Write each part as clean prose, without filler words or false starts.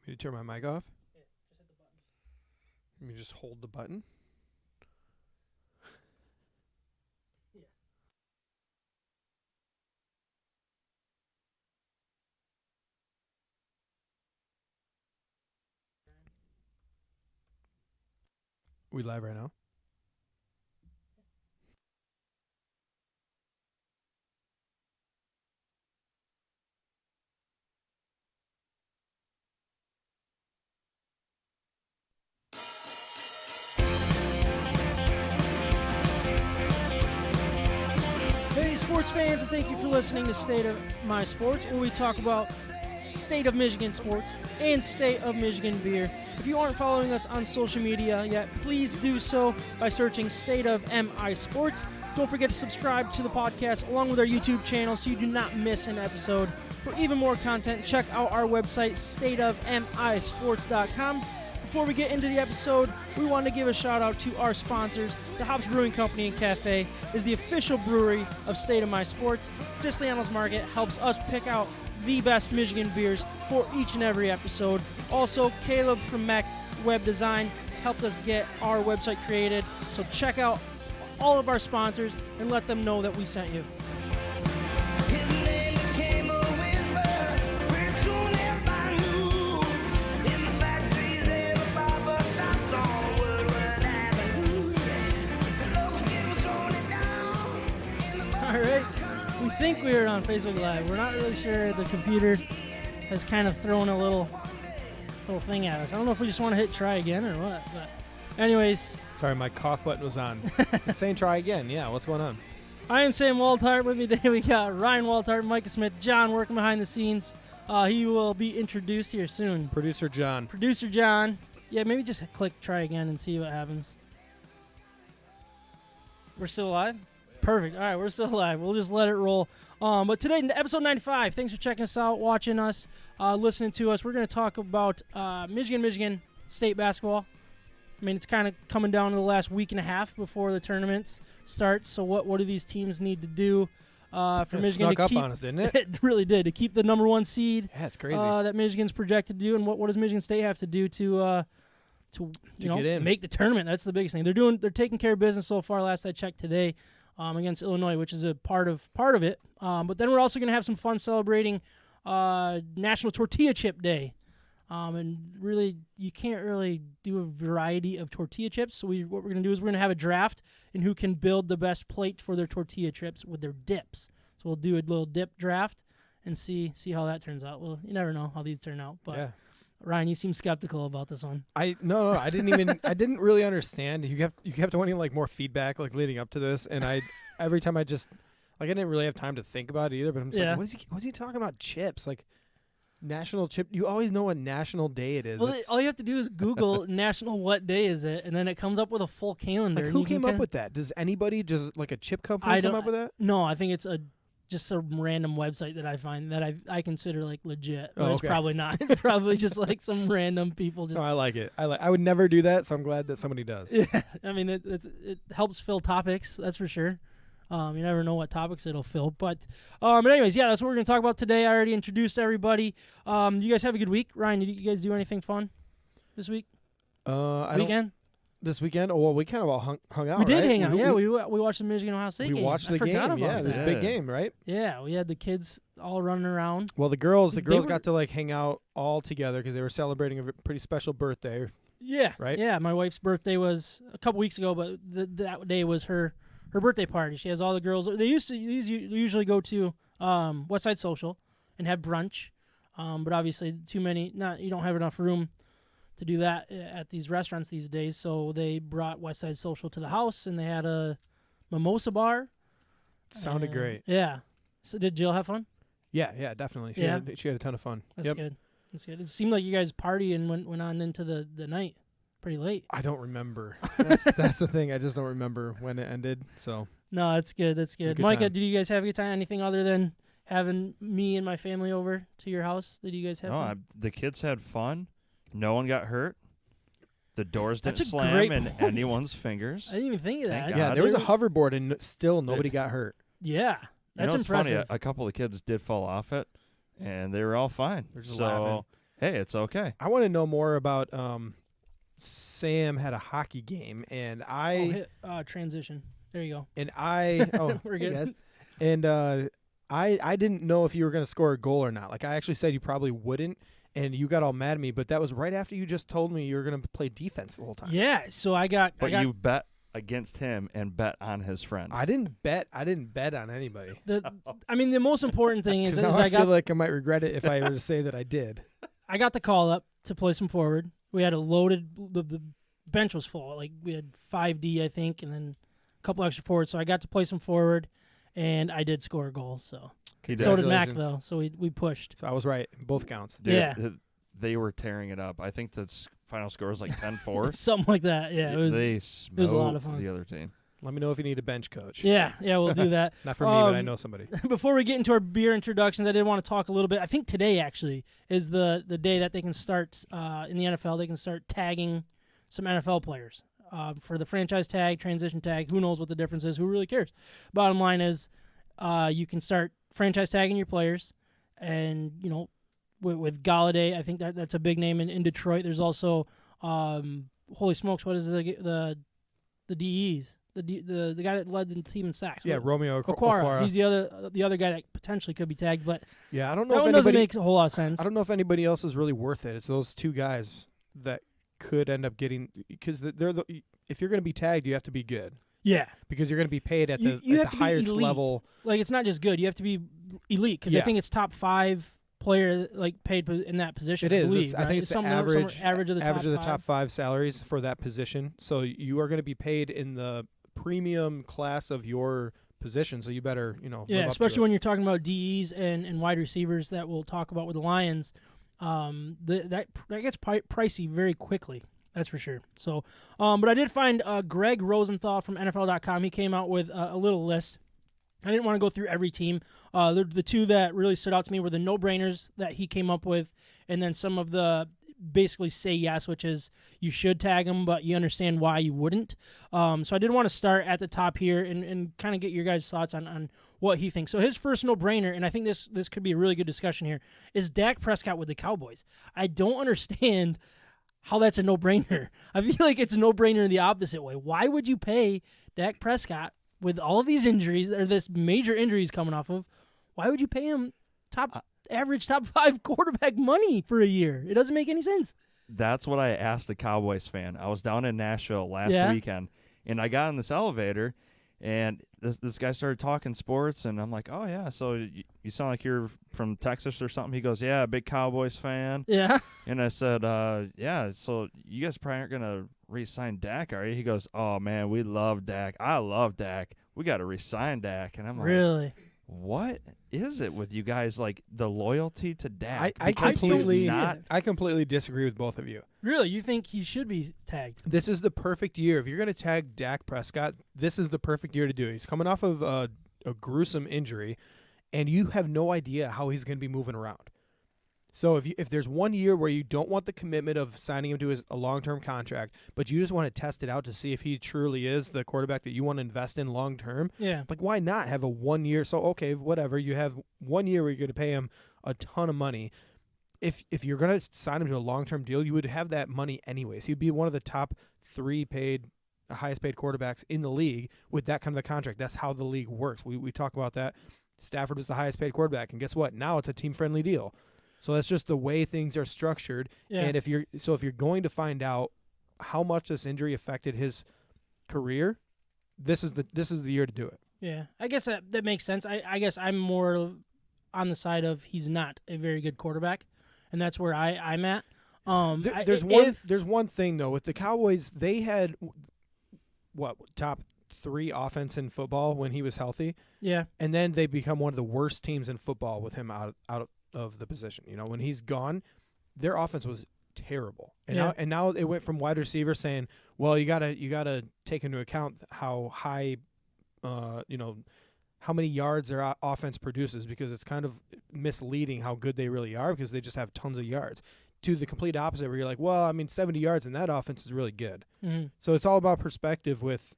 Me to turn my mic off? Yeah, just hit the button. Let me just hold the button. Yeah. We live right now? Hey, sports fans, and thank you for listening to State of My Sports, where we talk about State of Michigan sports and State of Michigan beer. If you aren't following us on social media yet, please do so by searching State of MI Sports. Don't forget to subscribe to the podcast along with our YouTube channel so you do not miss an episode. For even more content, check out our website, stateofmisports.com. Before we get into the episode, we want to give a shout out to our sponsors. The Hops Brewing Company and Cafe is the official brewery of State of My Sports. Siciliano's Market helps us pick out the best Michigan beers for each and every episode. Also, Caleb from Mac Web Design helped us get our website created. So check out all of our sponsors and let them know that we sent you. All right, we think we are on Facebook Live. We're not really sure. The computer has kind of thrown a little thing at us. I don't know if we just want to hit try again or what. But anyways, Sorry, my cough button was on. It's saying try again. Yeah, what's going on? I am Sam Waltart. With me today we got Ryan Waltart, Micah Smith, John working behind the scenes. He will be introduced here soon. Producer John. Producer John. Yeah, maybe just click try again and see what happens. We're still live? Perfect. All right, we're still live. We'll just let it roll. But today, episode 95, thanks for checking us out, watching us, listening to us. We're going to talk about Michigan State basketball. I mean, it's kind of coming down to the last week and a half before the tournaments start. So what do these teams need to do for Michigan snuck to up keep? on us, didn't it? It really did, to keep the number one seed. Yeah, it's crazy. That Michigan's projected to do, and what does Michigan State have to do to get in. make the tournament? That's the biggest thing. They're taking care of business so far. Last I checked today, against Illinois, which is a part of it. But then we're also going to have some fun celebrating National Tortilla Chip Day. And really, you can't really do a variety of tortilla chips. So what we're going to do is we're going to have a draft in who can build the best plate for their tortilla chips with their dips. So we'll do a little dip draft and see how that turns out. Well, you never know how these turn out. But Yeah. Ryan, you seem skeptical about this one. No, I didn't really understand. You kept wanting like more feedback like leading up to this, and every time I didn't really have time to think about it either. But I'm just like, what's he talking about? Chips, like national chip. You always know what national day it is. Well, all you have to do is Google national what day is it, and then it comes up with a full calendar. Like, who came up with that? Does anybody just like a chip company come up with that? No, I think it's just a random website that I find that I consider like legit, but it's probably not. It's probably just like some random people. Just No, I like it. I would never do that, so I'm glad that somebody does. Yeah, I mean it helps fill topics. That's for sure. You never know what topics it'll fill, but anyways, yeah, that's what we're gonna talk about today. I already introduced everybody. You guys have a good week, Ryan. Did you guys do anything fun this week? This weekend? Oh, well, we kind of all hung out. We did right? hang out. Yeah, we watched the Michigan Ohio State game. We watched the game. Yeah, it was a big game, right? Yeah, we had the kids all running around. Well, the girls got to like hang out all together because they were celebrating a pretty special birthday. Yeah, right. Yeah, my wife's birthday was a couple weeks ago, but that day was her birthday party. She has all the girls. They usually go to West Side Social and have brunch, but obviously you don't have enough room to do that at these restaurants these days. So they brought West Side Social to the house, and they had a mimosa bar. Sounded great. Yeah. So did Jill have fun? Yeah, definitely. She had a ton of fun. That's good. It seemed like you guys partied and went on into the night pretty late. I don't remember. That's the thing. I just don't remember when it ended. So no, that's good. That's good. Micah, did you guys have a good time? Anything other than having me and my family over to your house? Did you guys have fun? The kids had fun. No one got hurt. The doors didn't That's a slam great in point. anyone's fingers. I didn't even think of that. Thank yeah, God. there was a hoverboard and still nobody got hurt. Yeah, that's it's impressive. funny. A couple of kids did fall off it, and they were all fine. They're just laughing. Hey, it's okay. I want to know more about Sam had a hockey game, and transition. There you go. And we're We're hey good. guys. And I didn't know if you were going to score a goal or not. Like, I actually said you probably wouldn't, and you got all mad at me, but that was right after you just told me you were going to play defense the whole time. Yeah, so But you bet against him and bet on his friend. I didn't bet on anybody. The most important thing is I feel like I might regret it if I were to say that I did. I got the call up to play some forward. We had a loaded the bench was full. Like, we had 5D, I think, and then a couple extra forwards. So I got to play some forward, and I did score a goal. So did Mac, though. So we pushed. So I was right in both counts. Dude, yeah. They were tearing it up. I think the final score was like 10-4. Something like that. Yeah, they smoked it was a lot of fun. the other team. Let me know if you need a bench coach. Yeah, we'll do that. Not for me, but I know somebody. Before we get into our beer introductions, I did want to talk a little bit. I think today actually is the day that they can start in the NFL. They can start tagging some NFL players for the franchise tag, transition tag. Who knows what the difference is? Who really cares? Bottom line is, you can start franchise tagging your players, and with Galladay, I think that's a big name in Detroit. There's also holy smokes, what is the DEs? The guy that led the team in sacks. Yeah, Romeo Okwara. He's the other guy that potentially could be tagged, but yeah, I don't know that if one doesn't make a whole lot of sense. I don't know if anybody else is really worth it. It's those two guys that could end up getting, because if you're going to be tagged, you have to be good. Yeah, because you're going to be paid at the highest level. Like, it's not just good; you have to be elite. Because I think it's top 5 player paid in that position. It is. League, I think it's the average of the top 5 salaries for that position. So you are going to be paid in the premium class of your position. So you better live up especially to when you're talking about DEs and wide receivers that we'll talk about with the Lions. That gets pricey very quickly. That's for sure. So, but I did find Greg Rosenthal from NFL.com. He came out with a little list. I didn't want to go through every team. The two that really stood out to me were the no-brainers that he came up with, and then some of the basically say yes, which is you should tag them, but you understand why you wouldn't. So I did want to start at the top here and kind of get your guys' thoughts on what he thinks. So his first no-brainer, and I think this could be a really good discussion here, is Dak Prescott with the Cowboys. I don't understand how that's a no-brainer. I feel like it's a no-brainer in the opposite way. Why would you pay Dak Prescott with all of these injuries, or this major injuries coming off of? Why would you pay him average top 5 quarterback money for a year? It doesn't make any sense. That's what I asked the Cowboys fan. I was down in Nashville last weekend, and I got in this elevator, and this guy started talking sports, and I'm like, oh, yeah, so you sound like you're from Texas or something. He goes, yeah, big Cowboys fan. Yeah. And I said, yeah, so you guys probably aren't going to re-sign Dak, are you? He goes, oh, man, we love Dak. I love Dak. We got to re-sign Dak. And I'm like, really? What is it with you guys, like the loyalty to Dak? I completely disagree with both of you. Really? You think he should be tagged? This is the perfect year. If you're going to tag Dak Prescott, this is the perfect year to do it. He's coming off of a gruesome injury, and you have no idea how he's going to be moving around. So if there's 1 year where you don't want the commitment of signing him to a long-term contract, but you just want to test it out to see if he truly is the quarterback that you want to invest in long-term, like, why not have a 1 year? So, okay, whatever. You have 1 year where you're going to pay him a ton of money. If you're going to sign him to a long-term deal, you would have that money anyways. He'd be one of the top 3 highest paid quarterbacks in the league with that kind of a contract. That's how the league works. We talk about that. Stafford was the highest paid quarterback, and guess what? Now it's a team-friendly deal. So that's just the way things are structured. Yeah. And if you're going to find out how much this injury affected his career, this is the year to do it. Yeah, I guess that makes sense. I guess I'm more on the side of he's not a very good quarterback, and that's where I'm at. There's one thing though with the Cowboys. They had top 3 offense in football when he was healthy. Yeah, and then they become one of the worst teams in football with him out of the position. When he's gone, their offense was terrible. And now it went from wide receiver saying, well, you gotta take into account how high, how many yards their offense produces, because it's kind of misleading how good they really are because they just have tons of yards. To the complete opposite, where you're like, well, 70 yards in that offense is really good. Mm-hmm. So it's all about perspective with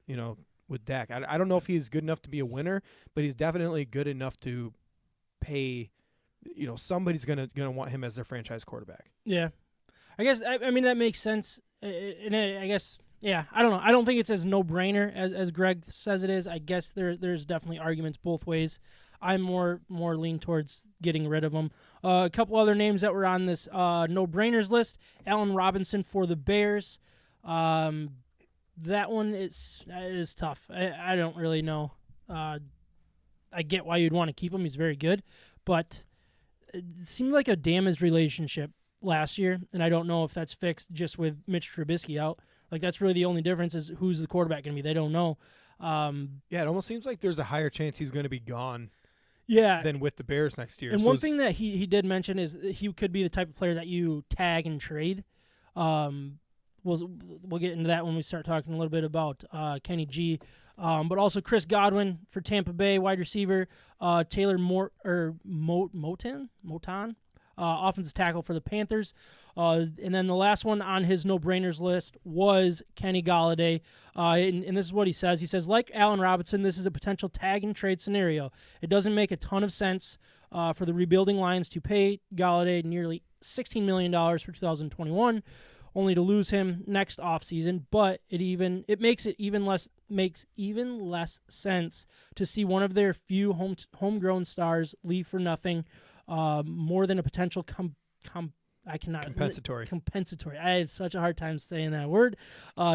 Dak. I don't know if he's good enough to be a winner, but he's definitely good enough to pay somebody's gonna want him as their franchise quarterback. Yeah, I guess I mean that makes sense. And I guess I don't know. I don't think it's as no-brainer as Greg says it is. I guess there's definitely arguments both ways. I'm more lean towards getting rid of him. A couple other names that were on this no-brainers list: Allen Robinson for the Bears. That one is tough. I don't really know. I get why you'd want to keep him. He's very good, but it seemed like a damaged relationship last year, and I don't know if that's fixed just with Mitch Trubisky out. Like, that's really the only difference is who's the quarterback going to be. They don't know. It almost seems like there's a higher chance he's going to be gone than with the Bears next year. And one thing that he did mention is he could be the type of player that you tag and trade. We'll get into that when we start talking a little bit about Kenny G. But also Chris Godwin for Tampa Bay, wide receiver. Taylor Moton, offensive tackle for the Panthers. And then the last one on his no-brainers list was Kenny Galladay. And this is what he says. He says, like Allen Robinson, this is a potential tag and trade scenario. It doesn't make a ton of sense for the rebuilding Lions to pay Galladay nearly $16 million for 2021, only to lose him next offseason. But it makes even less sense to see one of their few homegrown stars leave for nothing. More than a potential compensatory. I had such a hard time saying that word.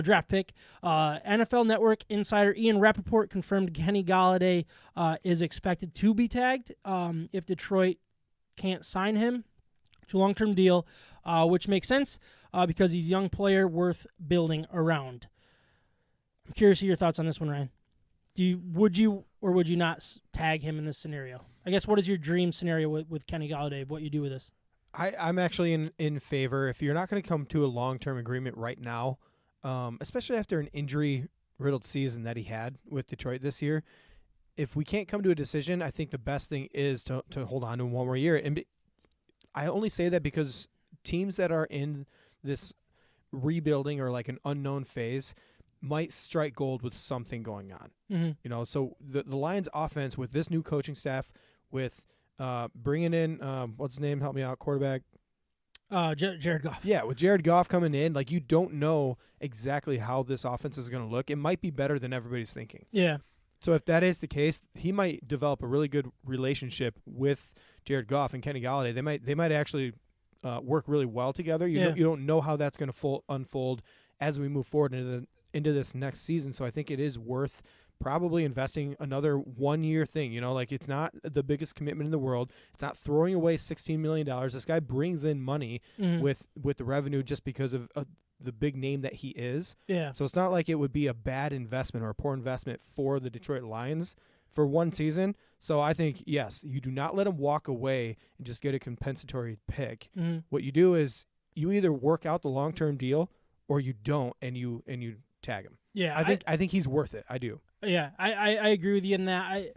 Draft pick. NFL Network insider Ian Rappaport confirmed Kenny Galladay is expected to be tagged if Detroit can't sign him to a long-term deal, which makes sense because he's a young player worth building around. I'm curious of your thoughts on this one, Ryan. Would you or would you not tag him in this scenario? I guess what is your dream scenario with Kenny Galladay, what you do with this? I'm actually in favor. If you're not going to come to a long-term agreement right now, especially after an injury-riddled season that he had with Detroit this year, if we can't come to a decision, I think the best thing is to hold on to him one more year. And I only say that because teams that are in this rebuilding or like an unknown phase might strike gold with something going on. Mm-hmm. So the Lions offense with this new coaching staff, with bringing in, what's his name? Help me out, quarterback. Jared Goff. Yeah, with Jared Goff coming in, like you don't know exactly how this offense is going to look. It might be better than everybody's thinking. Yeah. So if that is the case, he might develop a really good relationship with Jared Goff and Kenny Galladay. They might actually work really well together. You don't know how that's going to unfold as we move forward into this next season. So I think it is worth probably investing another 1 year thing. Like it's not the biggest commitment in the world. It's not throwing away $16 million. This guy brings in money with the revenue just because of the big name that he is. Yeah. So it's not like it would be a bad investment or a poor investment for the Detroit Lions for one season. So I think, yes, you do not let him walk away and just get a compensatory pick. Mm-hmm. What you do is you either work out the long-term deal or you don't, and you tag him. Yeah. I think he's worth it. I do. Yeah, I agree with you in that.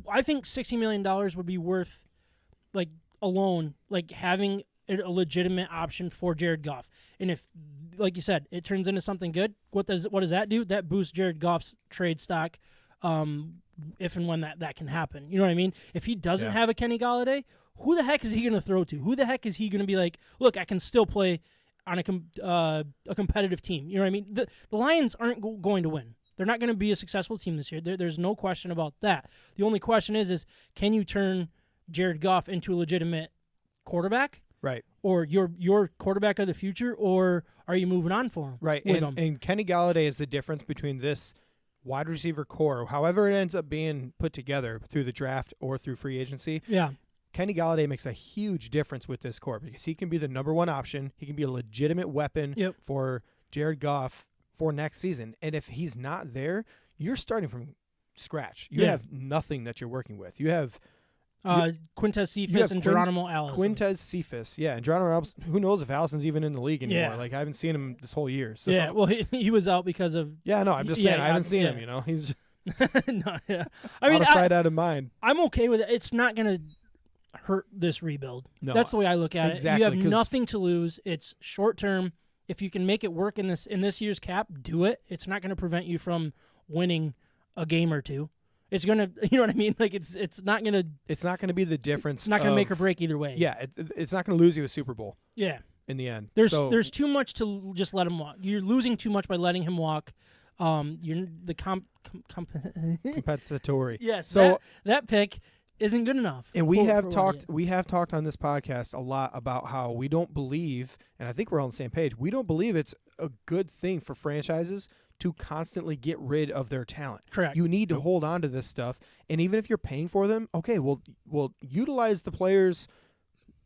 I think $16 million would be worth, like, alone, like, having a legitimate option for Jared Goff. And if, like you said, it turns into something good, what does that do? That boosts Jared Goff's trade stock if and when that can happen. You know what I mean? If he doesn't have a Kenny Galladay, who the heck is he going to throw to? Who the heck is he going to be like, look, I can still play on a competitive team? You know what I mean? The Lions aren't going to win. They're not going to be a successful team this year. There's no question about that. The only question is can you turn Jared Goff into a legitimate quarterback? Right. Or your quarterback of the future, or are you moving on for him? Right. And Kenny Galladay is the difference between this wide receiver core, however it ends up being put together through the draft or through free agency. Yeah. Kenny Galladay makes a huge difference with this core because he can be the number one option. He can be a legitimate weapon for Jared Goff for next season. And if he's not there, you're starting from scratch. You have nothing that you're working with. You have Quintez Cephas and Geronimo Allison. Quintez Cephas, and Geronimo Allison. Who knows if Allison's even in the league anymore? Yeah. Like, I haven't seen him this whole year. So. Yeah, well, he was out because of... Yeah, no, I'm just saying, I haven't seen him, He's no, yeah. I mean, out of sight, out of mind. I'm okay with it. It's not going to hurt this rebuild. No, that's the way I look at it. You have nothing to lose. It's short term. If you can make it work in this year's cap, do it. It's not going to prevent you from winning a game or two. It's gonna, you know what I mean? Like it's not gonna be the difference. It's not gonna make or break either way. Yeah, it's not gonna lose you a Super Bowl. Yeah. In the end, there's too much to just let him walk. You're losing too much by letting him walk. You're the compensatory. Yes. So that pick isn't good enough. And we have talked on this podcast a lot about how we don't believe, and I think we're all on the same page. We don't believe it's a good thing for franchises to constantly get rid of their talent. Correct. You need to hold on to this stuff, and even if you're paying for them, okay, we'll utilize the players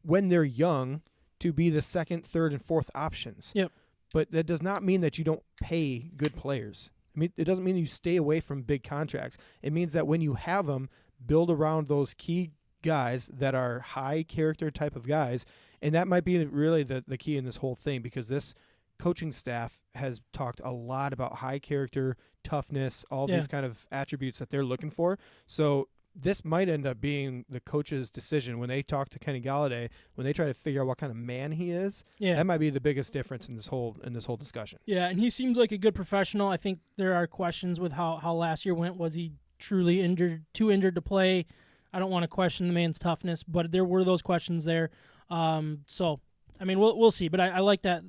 when they're young to be the second, third, and fourth options. Yep. But that does not mean that you don't pay good players. I mean, it doesn't mean you stay away from big contracts. It means that when you have them, build around those key guys that are high character type of guys, and that might be really the key in this whole thing, because this coaching staff has talked a lot about high character, toughness, all these kind of attributes that they're looking for. So this might end up being the coach's decision when they talk to Kenny Galladay, when they try to figure out what kind of man he is. Yeah. That might be the biggest difference in this whole discussion. Yeah, and he seems like a good professional. I think there are questions with how last year went. Was he truly injured, too injured to play? I don't want to question the man's toughness, but there were those questions there. So, I mean, we'll see. But I like that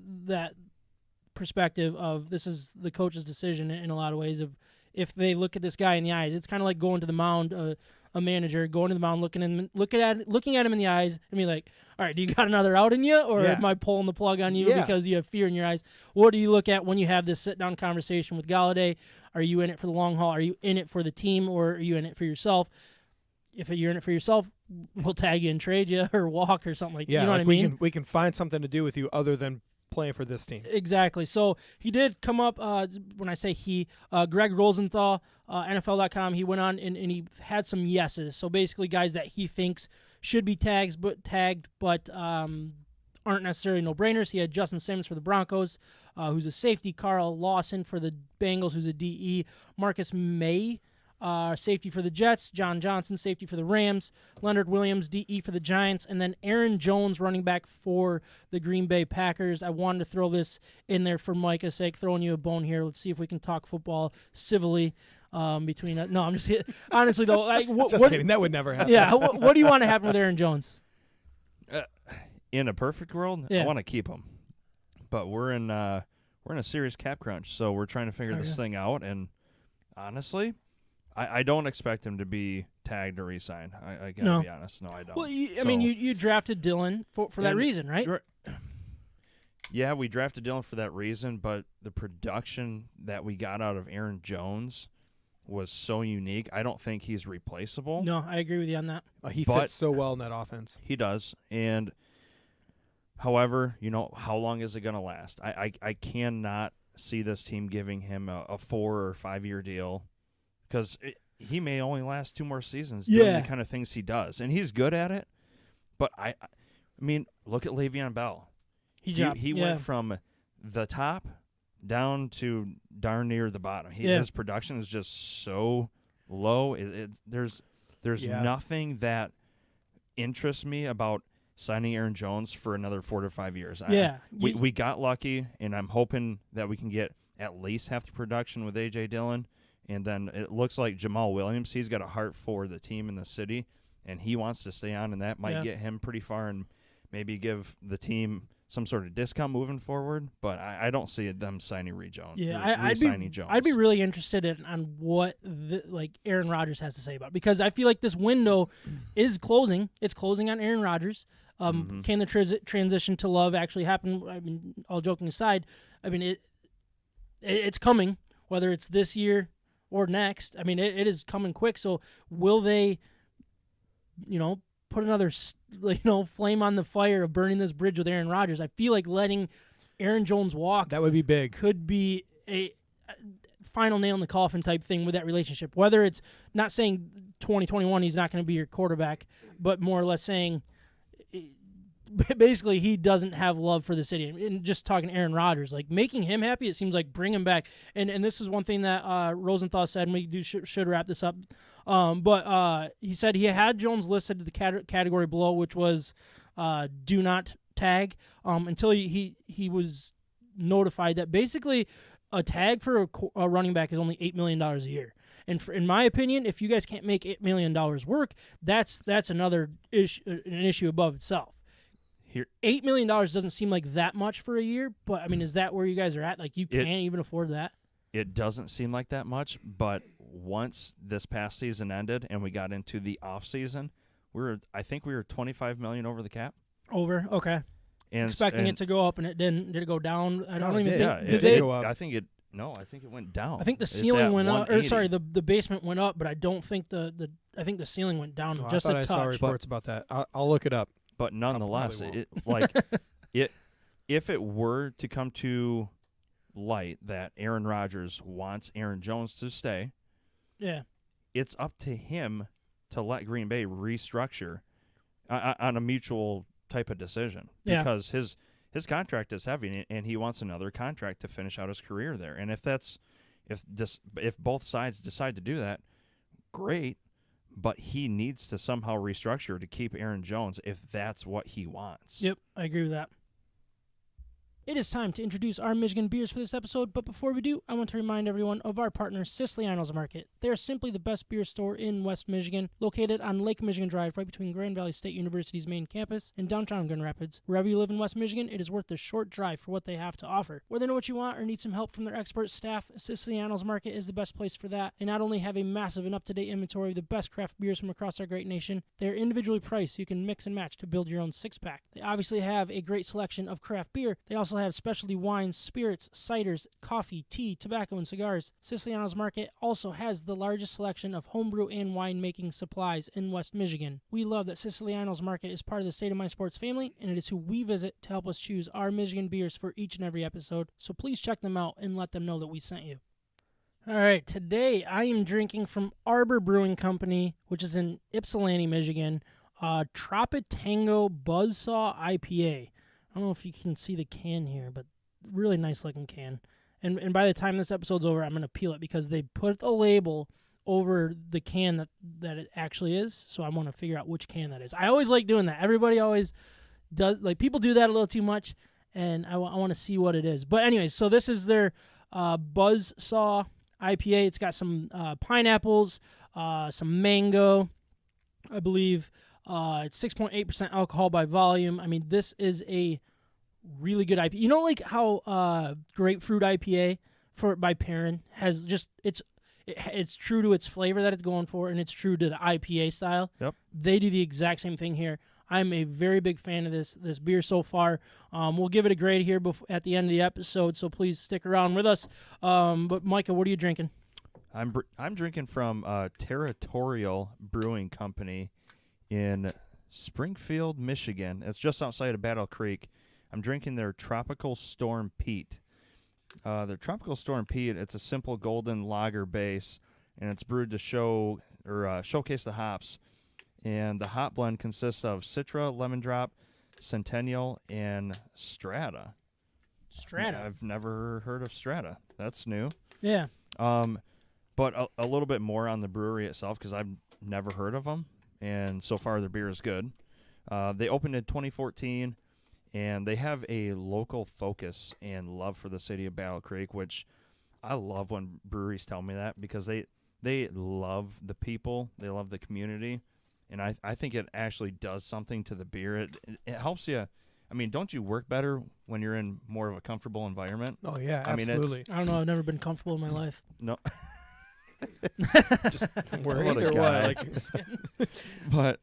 perspective of this is the coach's decision in a lot of ways. Of if they look at this guy in the eyes, it's kind of like going to the mound, a manager going to the mound, looking at him in the eyes, and be like, all right, do you got another out in you, or am I pulling the plug on you because you have fear in your eyes? What do you look at when you have this sit-down conversation with Galladay? Are you in it for the long haul? Are you in it for the team, or are you in it for yourself? If you're in it for yourself, we'll tag you and trade you or walk or something like that. You know what I mean? We can find something to do with you other than playing for this team. Exactly. So he did come up, when I say he, Greg Rosenthal, NFL.com, he went on and he had some yeses. So basically guys that he thinks should be tagged but aren't necessarily no-brainers. He had Justin Simmons for the Broncos, who's a safety, Carl Lawson for the Bengals, who's a DE, Marcus May, safety for the Jets, John Johnson, safety for the Rams, Leonard Williams, DE for the Giants, and then Aaron Jones, running back for the Green Bay Packers. I wanted to throw this in there for Micah's sake, throwing you a bone here. Let's see if we can talk football civilly between no, I'm just kidding. Honestly, though. Kidding. That would never happen. Yeah, what do you want to happen with Aaron Jones? In a perfect world, I want to keep him. But we're in a serious cap crunch, so we're trying to figure this thing out, and honestly, I don't expect him to be tagged or re-signed. I gotta be honest. No, I don't. Well, I mean, you drafted Dylan for that reason, right? Yeah, we drafted Dylan for that reason, but the production that we got out of Aaron Jones was so unique. I don't think he's replaceable. No, I agree with you on that. He fits so well in that offense. He does, and however, how long is it going to last? I cannot see this team giving him a 4 or 5 year deal. Because he may only last 2 more seasons doing the kind of things he does. And he's good at it. But, I mean, look at Le'Veon Bell. He went from the top down to darn near the bottom. His production is just so low. There's nothing that interests me about signing Aaron Jones for another 4 to 5 years. We got lucky, and I'm hoping that we can get at least half the production with A.J. Dillon. And then it looks like Jamal Williams, he's got a heart for the team in the city, and he wants to stay on, and that might get him pretty far and maybe give the team some sort of discount moving forward. But I don't see them signing Jones. Yeah, Jones. I'd be really interested on what Aaron Rodgers has to say about it, because I feel like this window is closing. It's closing on Aaron Rodgers. Can the transition to Love actually happen? I mean, all joking aside, I mean it's coming, whether it's this year or next. I mean, it is coming quick. So will they, put another, flame on the fire of burning this bridge with Aaron Rodgers? I feel like letting Aaron Jones walk, that would be big. Could be a final nail in the coffin type thing with that relationship. Whether it's not saying 2021 he's not going to be your quarterback, but more or less saying basically he doesn't have love for the city. And just talking Aaron Rodgers, like making him happy, it seems like bring him back. And this is one thing that Rosenthal said, and we should wrap this up. But he said he had Jones listed to the category below, which was do not tag, until he was notified that basically a tag for a running back is only $8 million a year. And in my opinion, if you guys can't make $8 million work, that's another issue, an issue above itself. Here, $8 million doesn't seem like that much for a year, but I mean, is that where you guys are at? Like, you can't even afford that? It doesn't seem like that much, but once this past season ended and we got into the off season, I think we were $25 million over the cap. Over, okay. And expecting it to go up, and it didn't. Did it go down? I don't even think. Yeah, did they go up. I think it went down. I think the ceiling went up. Or sorry, the basement went up, but I don't think the ceiling went down just a touch. I saw reports about that. I'll look it up. But nonetheless, if it were to come to light that Aaron Rodgers wants Aaron Jones to stay, it's up to him to let Green Bay restructure on a mutual type of decision, because his contract is heavy and he wants another contract to finish out his career there. And if both sides decide to do that, great, but he needs to somehow restructure to keep Aaron Jones if that's what he wants. Yep, I agree with that. It is time to introduce our Michigan beers for this episode, but before we do, I want to remind everyone of our partner, Siciliano's Market. They are simply the best beer store in West Michigan, located on Lake Michigan Drive, right between Grand Valley State University's main campus and downtown Grand Rapids. Wherever you live in West Michigan, it is worth the short drive for what they have to offer. Whether you know what you want or need some help from their expert staff, Siciliano's Market is the best place for that. They not only have a massive and up-to-date inventory of the best craft beers from across our great nation, they are individually priced so you can mix and match to build your own six-pack. They obviously have a great selection of craft beer. They also have specialty wines, spirits, ciders, coffee, tea, tobacco, and cigars. Siciliano's Market also has the largest selection of homebrew and winemaking supplies in West Michigan. We love that Siciliano's Market is part of the State of My Sports family, and it is who we visit to help us choose our Michigan beers for each and every episode. So please check them out and let them know that we sent you. All right, today I am drinking from Arbor Brewing Company, which is in Ypsilanti, Michigan, Tropitango Buzzsaw IPA. I don't know if you can see the can here, but really nice looking can. And by the time this episode's over, I'm going to peel it because they put a label over the can that it actually is. So I want to figure out which can that is. I always like doing that. Everybody always does. Like, people do that a little too much, and I want to see what it is. But anyways, so this is their Buzzsaw IPA. It's got some pineapples, some mango, I believe. It's 6.8% alcohol by volume. I mean, this is a really good IPA. You know, like how grapefruit IPA by Perrin has just it's true to its flavor that it's going for, and it's true to the IPA style. Yep. They do the exact same thing here. I'm a very big fan of this beer so far. We'll give it a grade here at the end of the episode, so please stick around with us. But Micah, what are you drinking? I'm drinking from Territorial Brewing Company in Springfield, Michigan. It's just outside of Battle Creek. I'm drinking their Tropical Storm Peat. Their Tropical Storm Peat, it's a simple golden lager base, and it's brewed to showcase the hops. And the hop blend consists of Citra, Lemon Drop, Centennial, and Strata. Strata? I've never heard of Strata. That's new. Yeah. But a little bit more on the brewery itself, because I've never heard of them, and so far their beer is good. They opened in 2014. And they have a local focus and love for the city of Battle Creek, which I love when breweries tell me that, because they love the people, they love the community, and I think it actually does something to the beer. It helps you. I mean, don't you work better when you're in more of a comfortable environment? Oh, yeah, absolutely. I don't know. I've never been comfortable in my life. No. Just worried or what? But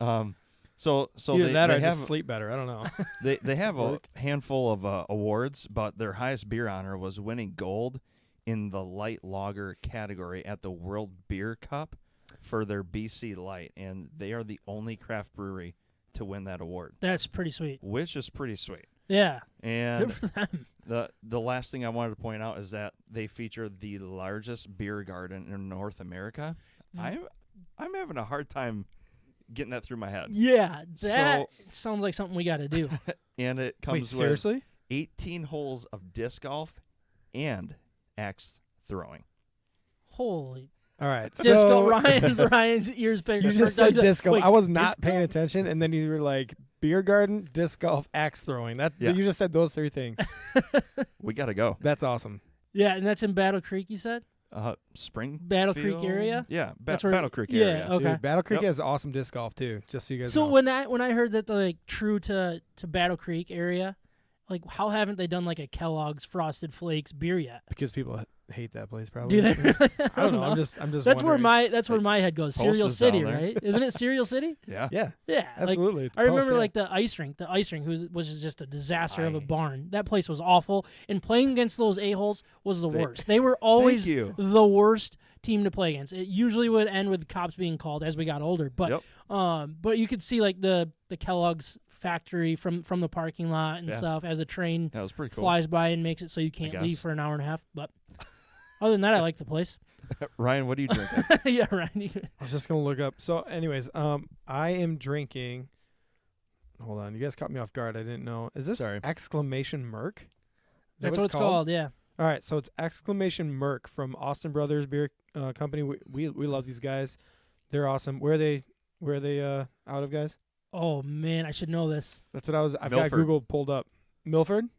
So either that or I just sleep better. I don't know. They have a handful of awards, but their highest beer honor was winning gold in the light lager category at the World Beer Cup for their BC Light, and they are the only craft brewery to win that award. That's pretty sweet. Which is pretty sweet. Yeah. And good for them. The last thing I wanted to point out is that they feature the largest beer garden in North America. I'm having a hard time getting that through my head. Yeah, that sounds like something we got to do. And it comes seriously? with 18 holes of disc golf and axe throwing. Holy. All right. Disco, Ryan's ears bigger. You just said disco. Wait, I was not paying attention, and then you were like, beer garden, disc golf, axe throwing. You just said those three things. We got to go. That's awesome. Yeah, and that's in Battle Creek, you said? Spring Battle Creek area? Yeah, That's where- Battle Creek yeah, area. okay. Dude, Battle Creek has awesome disc golf too. Just so you guys So know. when I heard that the like true to Battle Creek area, like how haven't they done like a Kellogg's Frosted Flakes beer yet? Because people hate that place probably. Do they? I don't know. I'm just. That's where wondering. my head goes. Post Cereal is City, down there. right? Isn't it Cereal City? Yeah. Yeah, Yeah, absolutely. Like, I remember like the ice rink was just a disaster of a barn. That place was awful, and playing against those a-holes was the worst. They were always the worst team to play against. It usually would end with cops being called as we got older, but but you could see like the Kellogg's factory from the parking lot and stuff as a train That was pretty cool. flies by and makes it so you can't leave for an hour and a half. But other than that, I like the place. Ryan, what are you drinking? Yeah, Ryan. I was just gonna look up. So, anyways, I am drinking. Hold on, you guys caught me off guard. I didn't know. Is this exclamation Merc? That's what it's called. Yeah. All right, so it's exclamation Merc from Austin Brothers Beer Company. We love these guys. They're awesome. Where are they out of, guys? Oh man, I should know this. That's what I've Milford. got Google pulled up. Milford?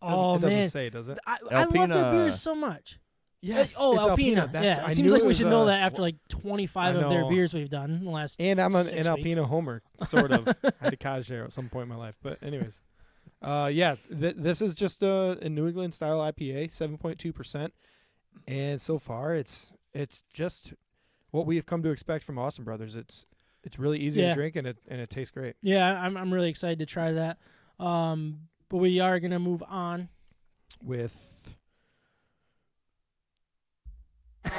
Oh it doesn't man, say, does it? I love their beers so much. Yes. It's Alpina. That's, Yeah, I it seems knew like we was, should know that after like 25 I of their know. beers we've done in the last. And I'm an 6 Alpina weeks. homer, sort of. I had a cottage there at some point in my life, but anyways, this is just a New England style IPA, 7.2%, and so far it's just what we've come to expect from Austin Brothers. It's really easy to drink and it tastes great. Yeah, I'm really excited to try that. But we are gonna move on with. The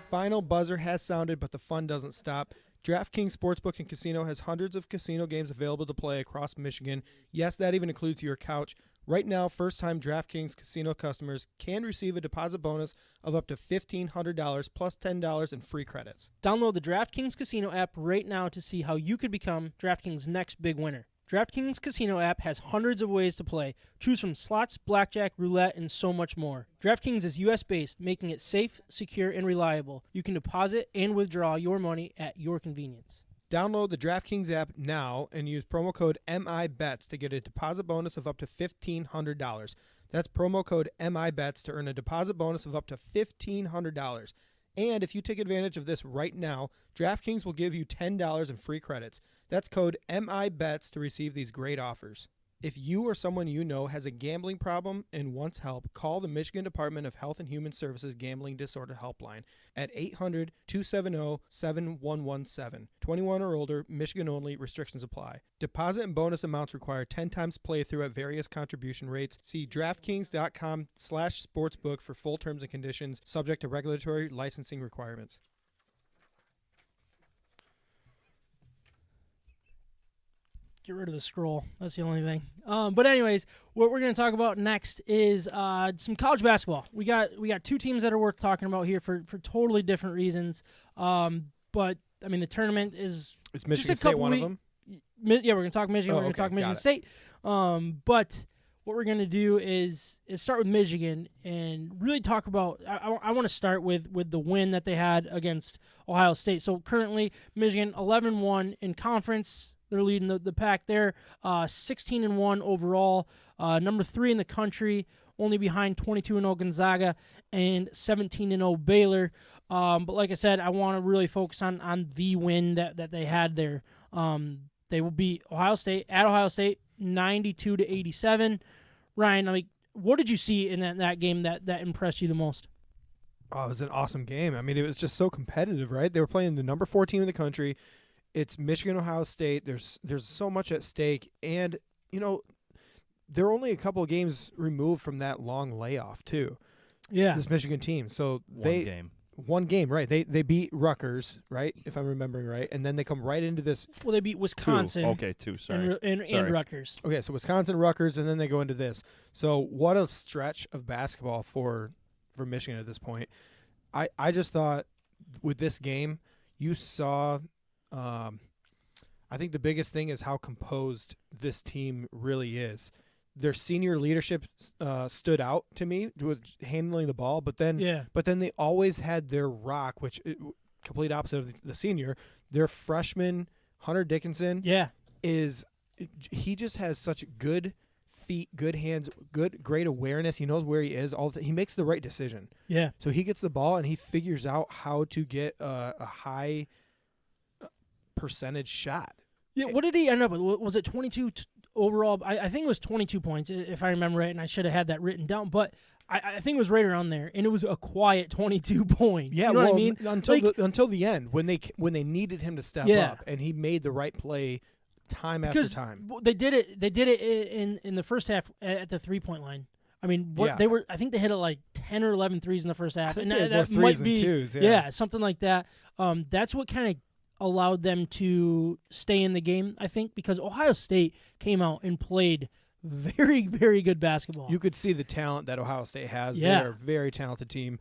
final buzzer has sounded, but the fun doesn't stop. DraftKings Sportsbook and Casino has hundreds of casino games available to play across Michigan. Yes, that even includes your couch. Right now, first-time DraftKings Casino customers can receive a deposit bonus of up to $1,500 plus $10 in free credits. Download the DraftKings Casino app right now to see how you could become DraftKings' next big winner. DraftKings Casino app has hundreds of ways to play. Choose from slots, blackjack, roulette, and so much more. DraftKings is U.S.-based, making it safe, secure, and reliable. You can deposit and withdraw your money at your convenience. Download the DraftKings app now and use promo code MIBETS to get a deposit bonus of up to $1,500. That's promo code MIBETS to earn a deposit bonus of up to $1,500. And if you take advantage of this right now, DraftKings will give you $10 in free credits. That's code MIBETS to receive these great offers. If you or someone you know has a gambling problem and wants help, call the Michigan Department of Health and Human Services Gambling Disorder Helpline at 800-270-7117. 21 or older, Michigan only, restrictions apply. Deposit and bonus amounts require 10 times playthrough at various contribution rates. See DraftKings.com/sportsbook for full terms and conditions, subject to regulatory licensing requirements. Get rid of the scroll. That's the only thing. But anyways, what we're going to talk about next is some college basketball. We got two teams that are worth talking about here for totally different reasons. But I mean, the tournament is Michigan State one of them? Yeah, we're going to talk Michigan. We're going to talk Got Michigan it. State. But what we're going to do is start with Michigan and really talk about. I want to start with the win that they had against Ohio State. So currently, Michigan 11-1 in conference. They're leading the pack there, 16-1 overall, number 3 in the country, only behind 22-0 Gonzaga and 17-0 Baylor. But like I said, I want to really focus on the win that they had there. They will beat Ohio State at Ohio State, 92-87. Ryan, what did you see in that game that impressed you the most? Oh, it was an awesome game. I mean, it was just so competitive, right? They were playing the number 4 team in the country. It's Michigan, Ohio State. There's so much at stake, and they're only a couple of games removed from that long layoff too. Yeah, this Michigan team. So one game, right? They beat Rutgers, right? If I'm remembering right, and then they come right into this. Well, they beat Wisconsin. Two. Sorry, and Rutgers. Okay, so Wisconsin, Rutgers, and then they go into this. So what a stretch of basketball for Michigan at this point. I just thought with this game, you saw. I think the biggest thing is how composed this team really is. Their senior leadership stood out to me with handling the ball, but then they always had their rock, which complete opposite of the senior. Their freshman Hunter Dickinson, he just has such good feet, good hands, great awareness. He knows where he is. He makes the right decision. Yeah. So he gets the ball and he figures out how to get a high percentage shot. Yeah. What did he end up with? Was it 22 overall? I think it was 22 points, if I remember right, and I should have had that written down. But I think it was right around there, and it was a quiet 22 points. Yeah, you know well, what I mean? Until the end, when they needed him to step up, and he made the right play time after time. They did it in the first half at the 3-point line. I mean, I think they hit it like 10 or 11 threes in the first half, and that might be twos, something like that. That's what kind of allowed them to stay in the game, I think, because Ohio State came out and played very, very good basketball. You could see the talent that Ohio State has. Yeah. They're a very talented team,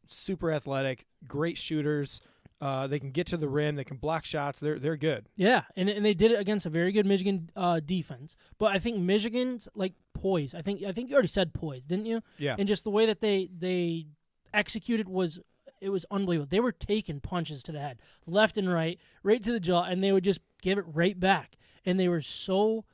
super athletic, great shooters. They can get to the rim. They can block shots. They're good. Yeah, and they did it against a very good Michigan defense. But I think Michigan's like poise. I think you already said poise, didn't you? Yeah. And just the way that they executed was unbelievable. They were taking punches to the head, left and right to the jaw, and they would just give it right back. And they were so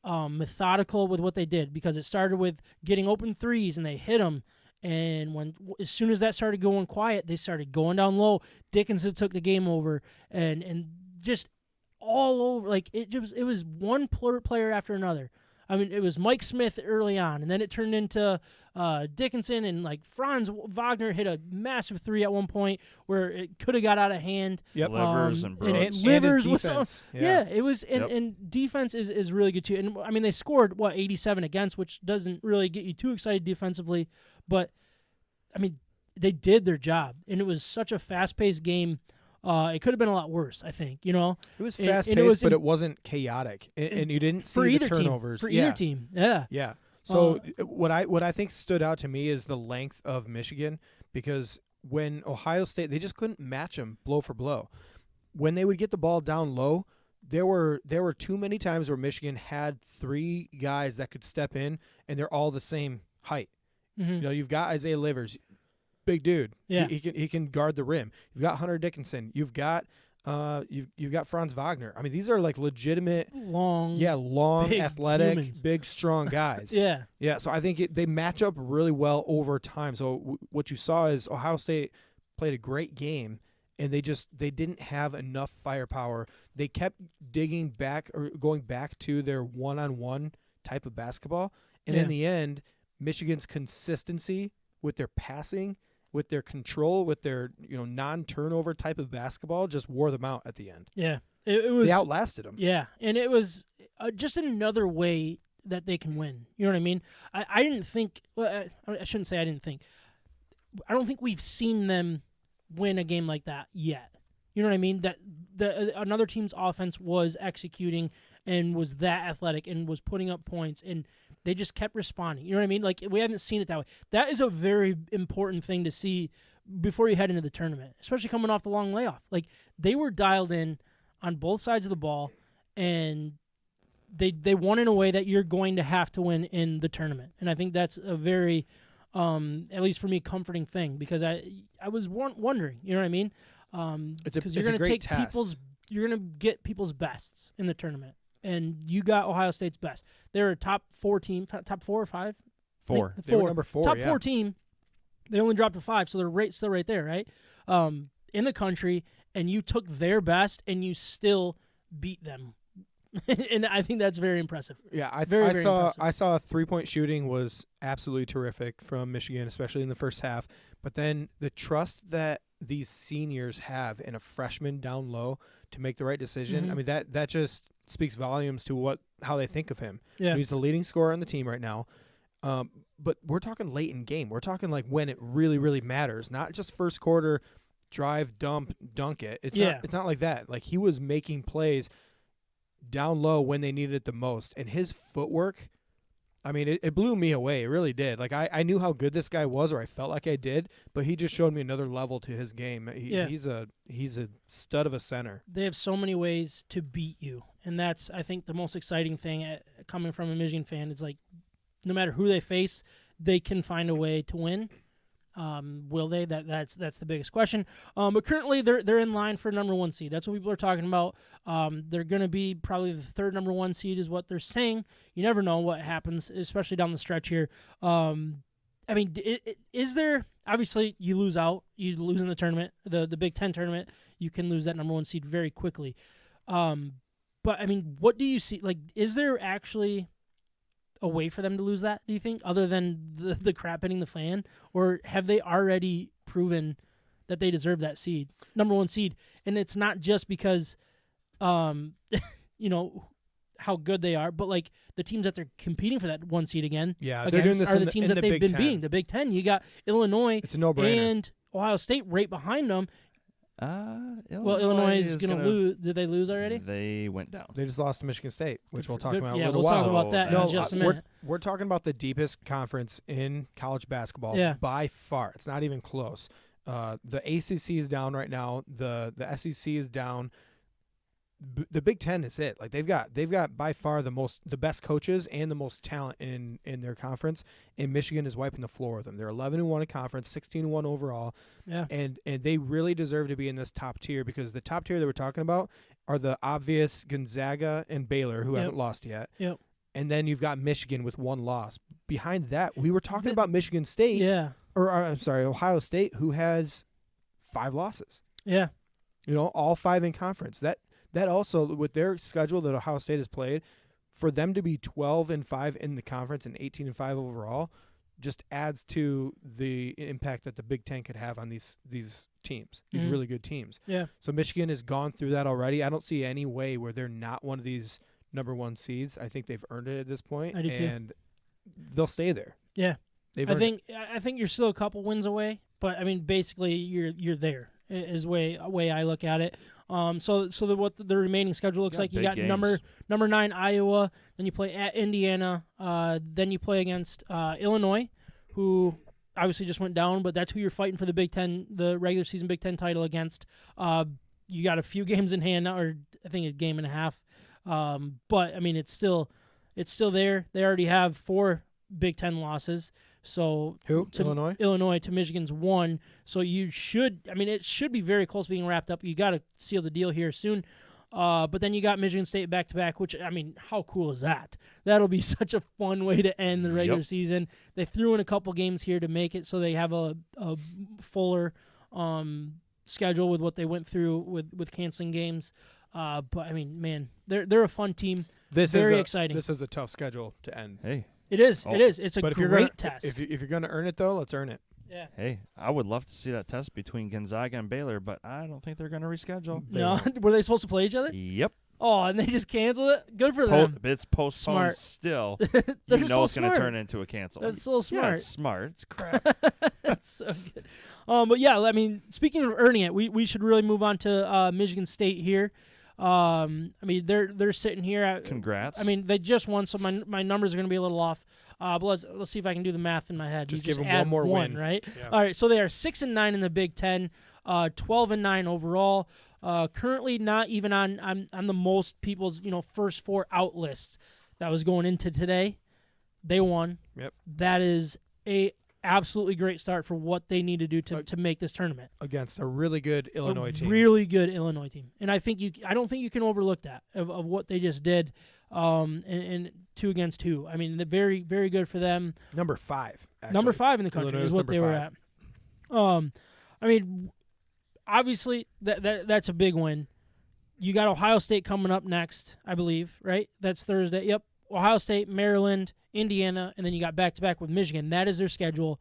methodical with what they did, because it started with getting open threes and they hit them. And as soon as that started going quiet, they started going down low. Dickinson took the game over, and just all over. Like it was one player after another. I mean, it was Mike Smith early on, and then it turned into Dickinson, and like Franz Wagner hit a massive three at one point where it could have got out of hand. Yep. Livers and Brooks. And Livers was defense. it was and defense is really good too. And I mean, they scored 87 against, which doesn't really get you too excited defensively, but I mean, they did their job, and it was such a fast-paced game. It could have been a lot worse, I think. You know, it was fast-paced, but it wasn't chaotic, and you didn't see the turnovers for either team. Yeah, yeah. So what I think stood out to me is the length of Michigan, because when Ohio State, they just couldn't match them blow for blow. When they would get the ball down low, there were too many times where Michigan had three guys that could step in, and they're all the same height. Mm-hmm. You know, you've got Isaiah Livers, big dude. Yeah, he can guard the rim. You've got Hunter Dickinson. You've got Franz Wagner. I mean, these are like legitimate long, big, athletic, humans. Big, strong guys. Yeah. So I think they match up really well over time. So what you saw is Ohio State played a great game, and they didn't have enough firepower. They kept digging back or going back to their one-on-one type of basketball, and in the end, Michigan's consistency with their passing, with their control, with their non-turnover type of basketball just wore them out at the end. Yeah, it was. They outlasted them. Yeah, and it was just another way that they can win. You know what I mean? I didn't think. Well, I shouldn't say I didn't think. I don't think we've seen them win a game like that yet. You know what I mean? That another team's offense was executing and was that athletic and was putting up points, and they just kept responding. You know what I mean? Like, we haven't seen it that way. That is a very important thing to see before you head into the tournament, especially coming off the long layoff. Like, they were dialed in on both sides of the ball, and they won in a way that you're going to have to win in the tournament. And I think that's a very, at least for me, comforting thing, because I was wondering, you know what I mean? Because you're going to take you're going to get people's bests in the tournament, and you got Ohio State's best. They're a top 4 team, top 4 or 5. 4. They were number 4. Top 4 team. They only dropped to 5, so they're still right there, right? In the country, and you took their best, and you still beat them, and I think that's very impressive. Yeah, I impressive. saw 3-point shooting was absolutely terrific from Michigan, especially in the first half. But then the trust that these seniors have in a freshman down low to make the right decision. Mm-hmm. I mean, that just speaks volumes to how they think of him. Yeah. He's the leading scorer on the team right now. But we're talking late in game. We're talking like when it really, really matters, not just first quarter drive, dump, dunk it. It's not like that. Like, he was making plays down low when they needed it the most. And his footwork, I mean, it blew me away. It really did. Like, I knew how good this guy was, or I felt like I did, but he just showed me another level to his game. He's a stud of a center. They have so many ways to beat you, and that's, I think, the most exciting thing coming from a Michigan fan. Is like, no matter who they face, they can find a way to win. Will they? That's the biggest question. But currently they're in line for number 1 seed. That's what people are talking about. They're going to be probably the third number 1 seed is what they're saying. You never know what happens, especially down the stretch here. I mean, is there, obviously you lose in the tournament, the Big Ten tournament, you can lose that number 1 seed very quickly. But I mean, what do you see? Like, is there actually a way for them to lose that, do you think, other than the crap hitting the fan? Or have they already proven that they deserve that seed, number 1 seed? And it's not just because, how good they are, but like the teams that they're competing for that 1 seed again. Yeah, they're doing this are the teams that they've been beating. The Big Ten. You got Illinois. It's a no-brainer. And Ohio State right behind them. Illinois is going to lose. Did they lose already? They went down. They just lost to Michigan State, which we'll talk about in a Yeah, little we'll while. talk about that in just a minute. We're talking about the deepest conference in college basketball by far. It's not even close. The ACC is down right now. The SEC is down. The Big Ten is it. Like they've got by far the best coaches and the most talent in their conference. And Michigan is wiping the floor with them. They're 11-1 in conference, 16-1 overall. Yeah. And they really deserve to be in this top tier, because the top tier that we're talking about are the obvious Gonzaga and Baylor, who haven't lost yet. Yep. And then you've got Michigan with 1 loss. Behind that, we were talking about Michigan State. Yeah. Or I'm sorry, Ohio State, who has 5 losses. Yeah. All 5 in conference. That also, with their schedule that Ohio State has played, for them to be 12-5 in the conference and 18-5 overall, just adds to the impact that the Big Ten could have on these teams, these really good teams. Yeah. So Michigan has gone through that already. I don't see any way where they're not one of these number 1 seeds. I think they've earned it at this point, I do too. And they'll stay there. Yeah. They've I earned think you're still a couple wins away, but I mean, basically you're there. Is way I look at it. So what the remaining schedule looks like. You got games. number 9 Iowa, then you play at Indiana, then you play against Illinois, who obviously just went down, but that's who you're fighting for the Big Ten, the regular season Big Ten title against. You got a few games in hand now, or I think a game and a half. But I mean, it's still there. They already have 4 Big Ten losses. So Illinois to Michigan's 1. So it should be very close to being wrapped up. You got to seal the deal here soon. But then you got Michigan State back-to-back, which, I mean, how cool is that? That'll be such a fun way to end the regular season. They threw in a couple games here to make it so they have a fuller schedule with what they went through with canceling games. But, I mean, man, they're a fun team. Very exciting. This is a tough schedule to end. Hey. It is. It is. It's a great test. If you're going to earn it, though, let's earn it. Yeah. Hey, I would love to see that test between Gonzaga and Baylor, but I don't think they're going to reschedule. No, were they supposed to play each other? Yep. Oh, and they just canceled it? Good for them. It's postponed still. They're it's so going to turn into a cancel. That's so smart. Yeah, it's smart. It's crap. That's so good. But yeah, I mean, speaking of earning it, we should really move on to Michigan State here. I mean, they're sitting here. Congrats. I mean, they just won, so my numbers are going to be a little off. But let's see if I can do the math in my head. Just give them one more win, right? Yeah. All right, so they are 6-9 in the Big Ten, 12-9 overall. Currently, not even on the most people's first 4 out lists that was going into today. They won. Yep. That is a absolutely great start for what they need to do to make this tournament against a really good Illinois team. Really good Illinois team, and I don't think you can overlook that of what they just did. And 2 against 2. I mean, they're very, very good for them. Number 5. Actually. Number 5 in the country Illinois is what they were at. I mean, obviously that's a big win. You got Ohio State coming up next, I believe, right? That's Thursday. Yep. Ohio State, Maryland, Indiana, and then you got back-to-back with Michigan. That is their schedule.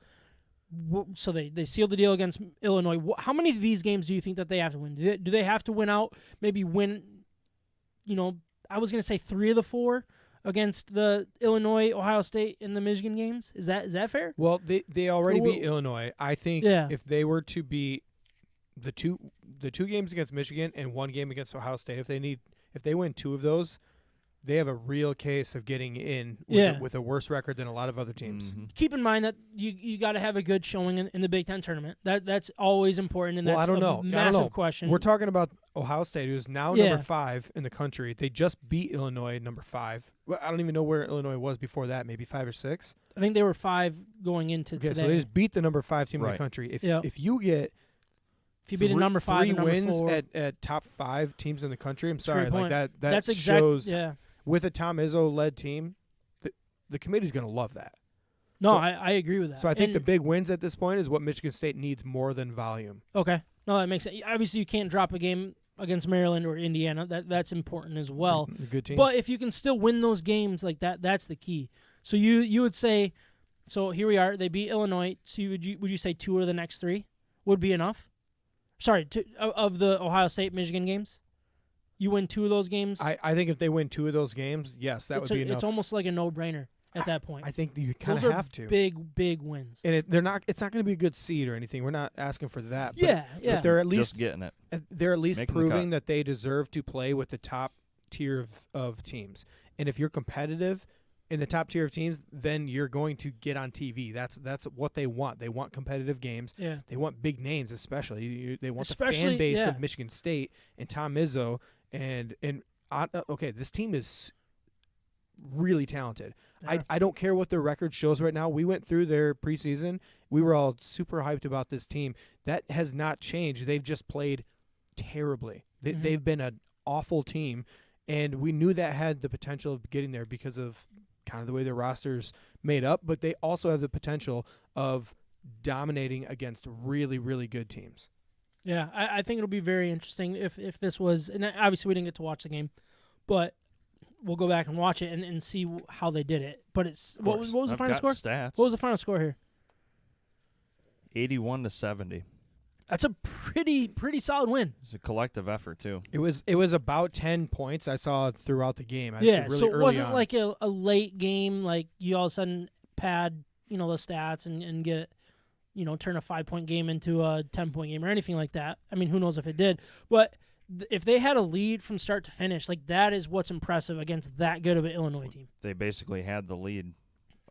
So they sealed the deal against Illinois. How many of these games do you think that they have to win? Do they have to win out? Maybe win, I was going to say 3 of the 4 against the Illinois, Ohio State, and the Michigan games. Is that fair? Well, they already beat Illinois. I think if they were to beat the two games against Michigan and 1 game against Ohio State, if they win 2 of those, they have a real case of getting in with a worse record than a lot of other teams. Mm-hmm. Keep in mind that you got to have a good showing in the Big Ten tournament. That's always important, and that's I don't know. massive question. We're talking about Ohio State, who's now number 5 in the country. They just beat Illinois, number 5. Well, I don't even know where Illinois was before that, maybe 5 or 6. I think they were 5 going into today. So they just beat the number 5 team in the country. If you get beat a number 5 3 and number wins 4 at top 5 teams in the country, I'm sorry, point. That's shows with a Tom Izzo led team, the committee's going to love that. No, I agree with that. So I think the big wins at this point is what Michigan State needs more than volume. Okay. No, that makes sense. Obviously, you can't drop a game against Maryland or Indiana. That's important as well. Good teams. But if you can still win those games like that, that's the key. So you would say, so here we are. They beat Illinois. So would you say 2 of the next 3 would be enough? Sorry, of the Ohio State-Michigan games? You win 2 of those games? I think if they win 2 of those games, yes, that would be enough. It's almost like a no-brainer at that point. I think you kind of have to. Big wins. And it's not going to be a good seed or anything. We're not asking for that. But they're at least just getting it. They're at least proving that they deserve to play with the top tier of teams. And if you're competitive in the top tier of teams, then you're going to get on TV. That's what they want. They want competitive games. Yeah. They want big names, especially. They want the fan base of Michigan State and Tom Izzo. And this team is really talented. Yeah. I don't care what their record shows right now. We went through their preseason. We were all super hyped about this team. That has not changed. They've just played terribly. They've been an awful team, and we knew that had the potential of getting there because of kind of the way their roster's made up, but they also have the potential of dominating against really, really good teams. Yeah, I think it'll be very interesting if this was, and obviously we didn't get to watch the game, but we'll go back and watch it and see how they did it. But what was the final score? Stats. What was the final score here? 81-70. That's a pretty solid win. It's a collective effort too. It was about 10 points I saw throughout the game. So it wasn't like a late game, like you all of a sudden pad the stats and get turn a 5-point game into a 10-point game or anything like that. I mean, who knows if it did, but if they had a lead from start to finish, like that is what's impressive against that good of an Illinois team. They basically had the lead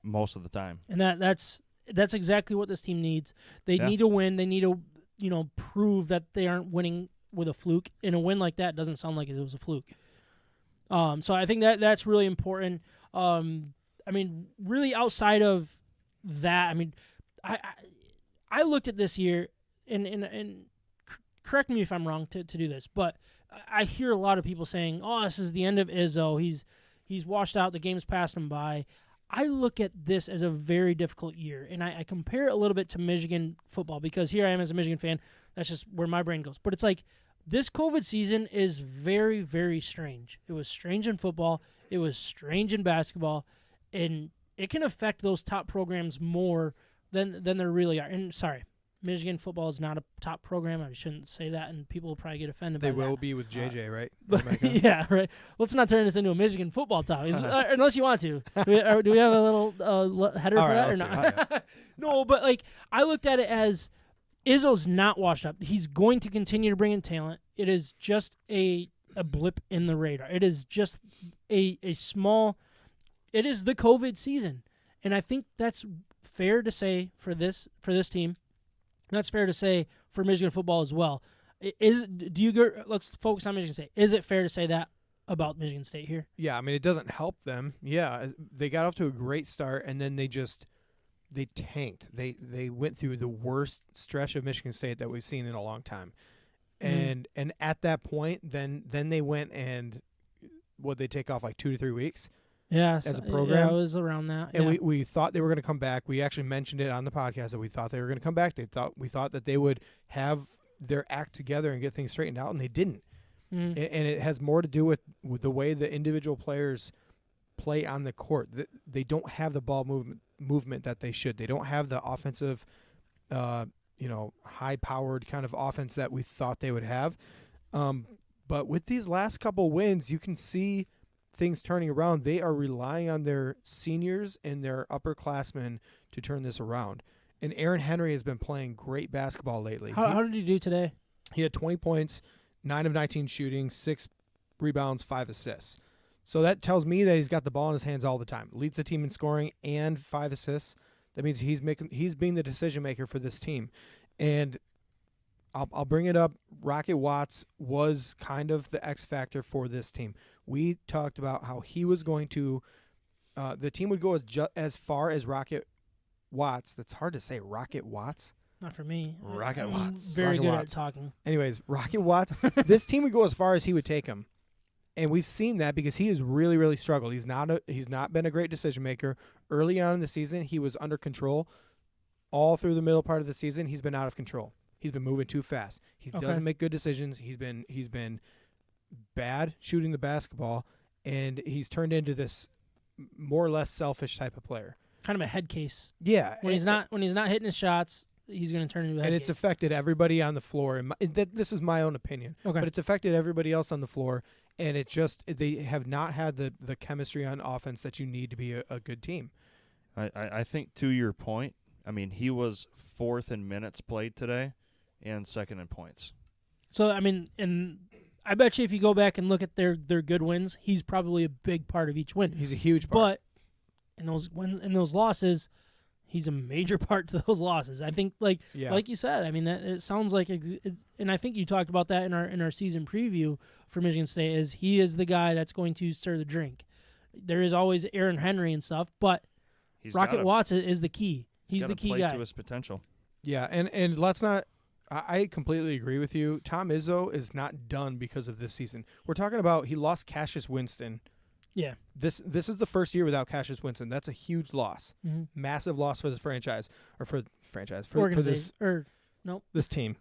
most of the time, and that's exactly what this team needs. They need to win. They need to prove that they aren't winning with a fluke. And a win like that doesn't sound like it was a fluke. So I think that's really important. I mean, really outside of that, I mean, I looked at this year and correct me if I'm wrong to do this, but I hear a lot of people saying, "Oh, this is the end of Izzo. He's washed out. The game's passed him by." I look at this as a very difficult year, and I compare it a little bit to Michigan football because here I am as a Michigan fan. That's just where my brain goes. But it's like this COVID season is very, very strange. It was strange in football. It was strange in basketball, and it can affect those top programs more than there really are. And sorry, Michigan football is not a top program. I shouldn't say that, and people will probably get offended by that. They will be with JJ, right? But yeah, right. Let's not turn this into a Michigan football talk, unless you want to. Do we have a little header for that or not? No, but like I looked at it as Izzo's not washed up. He's going to continue to bring in talent. It is just a blip in the radar. It is just a small. It is the COVID season, and I think that's fair to say for this team. That's fair to say for Michigan football as well. Let's focus on Michigan State. Is it fair to say that about Michigan State here? Yeah, I mean, it doesn't help them. Yeah, they got off to a great start, and then they tanked. They went through the worst stretch of Michigan State that we've seen in a long time. And at that point, then they went and would they take off like 2 to 3 weeks? Yeah, as a program. Yeah, it was around that. And we thought they were going to come back. We actually mentioned it on the podcast that we thought they were going to come back. We thought that they would have their act together and get things straightened out, and they didn't. And it has more to do with the way the individual players play on the court. They don't have the ball movement that they should. They don't have the offensive, high-powered kind of offense that we thought they would have. But with these last couple wins, you can see things turning around. They are relying on their seniors and their upperclassmen to turn this around. And Aaron Henry has been playing great basketball lately. How did he do today? He had 20 points, 9 of 19 shooting, 6 rebounds, 5 assists. So that tells me that he's got the ball in his hands all the time. Leads the team in scoring and 5 assists. That means he's being the decision maker for this team. And I'll bring it up. Rocket Watts was kind of the X factor for this team. We talked about how he was going to the team would go as far as Rocket Watts. That's hard to say. Rocket Watts? Not for me. Rocket Watts. Very Rocket good Watts. at talking. Anyways, Rocket Watts. This team would go as far as he would take him. And we've seen that because he has really, really struggled. He's not been a great decision maker. Early on in the season, he was under control. All through the middle part of the season, he's been out of control. He's been moving too fast. He doesn't make good decisions. He's been bad shooting the basketball, and he's turned into this more or less selfish type of player. Kind of a head case. Yeah, When he's not hitting his shots, he's going to turn into a head and case. it's affected everybody on the floor. And this is my own opinion, Okay. but it's affected everybody else on the floor. And they have not had the chemistry on offense that you need to be a good team. I think to your point, I mean, he was 4th in minutes played today and 2nd in points. So, I mean, and I bet you if you go back and look at their good wins, he's probably a big part of each win. He's a huge part. But in those losses, he's a major part to those losses. I think, like you said, I mean, that it sounds like it's, and I think you talked about that in our season preview for Michigan State. Is he is the guy that's going to stir the drink. There is always Aaron Henry and stuff, but Rocket Watts is the key. He's the key play guy to his potential. Yeah, and let's not. I completely agree with you. Tom Izzo is not done because of this season. We're talking about he lost Cassius Winston. Yeah. This is the first year without Cassius Winston. That's a huge loss. Mm-hmm. Massive loss for this franchise for this team.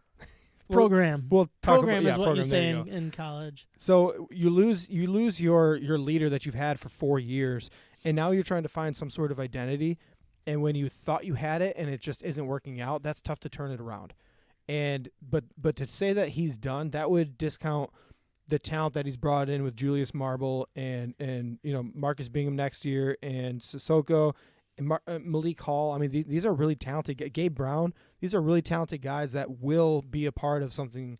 Program. We'll talk program about is what program, you say in college. So you lose your leader that you've had for 4 years, and now you're trying to find some sort of identity. And when you thought you had it and it just isn't working out, that's tough to turn it around. And but to say that he's done, that would discount the talent that he's brought in with Julius Marble and Marcus Bingham next year and Sissoko and Malik Hall. I mean, these are really talented. Gabe Brown. These are really talented guys that will be a part of something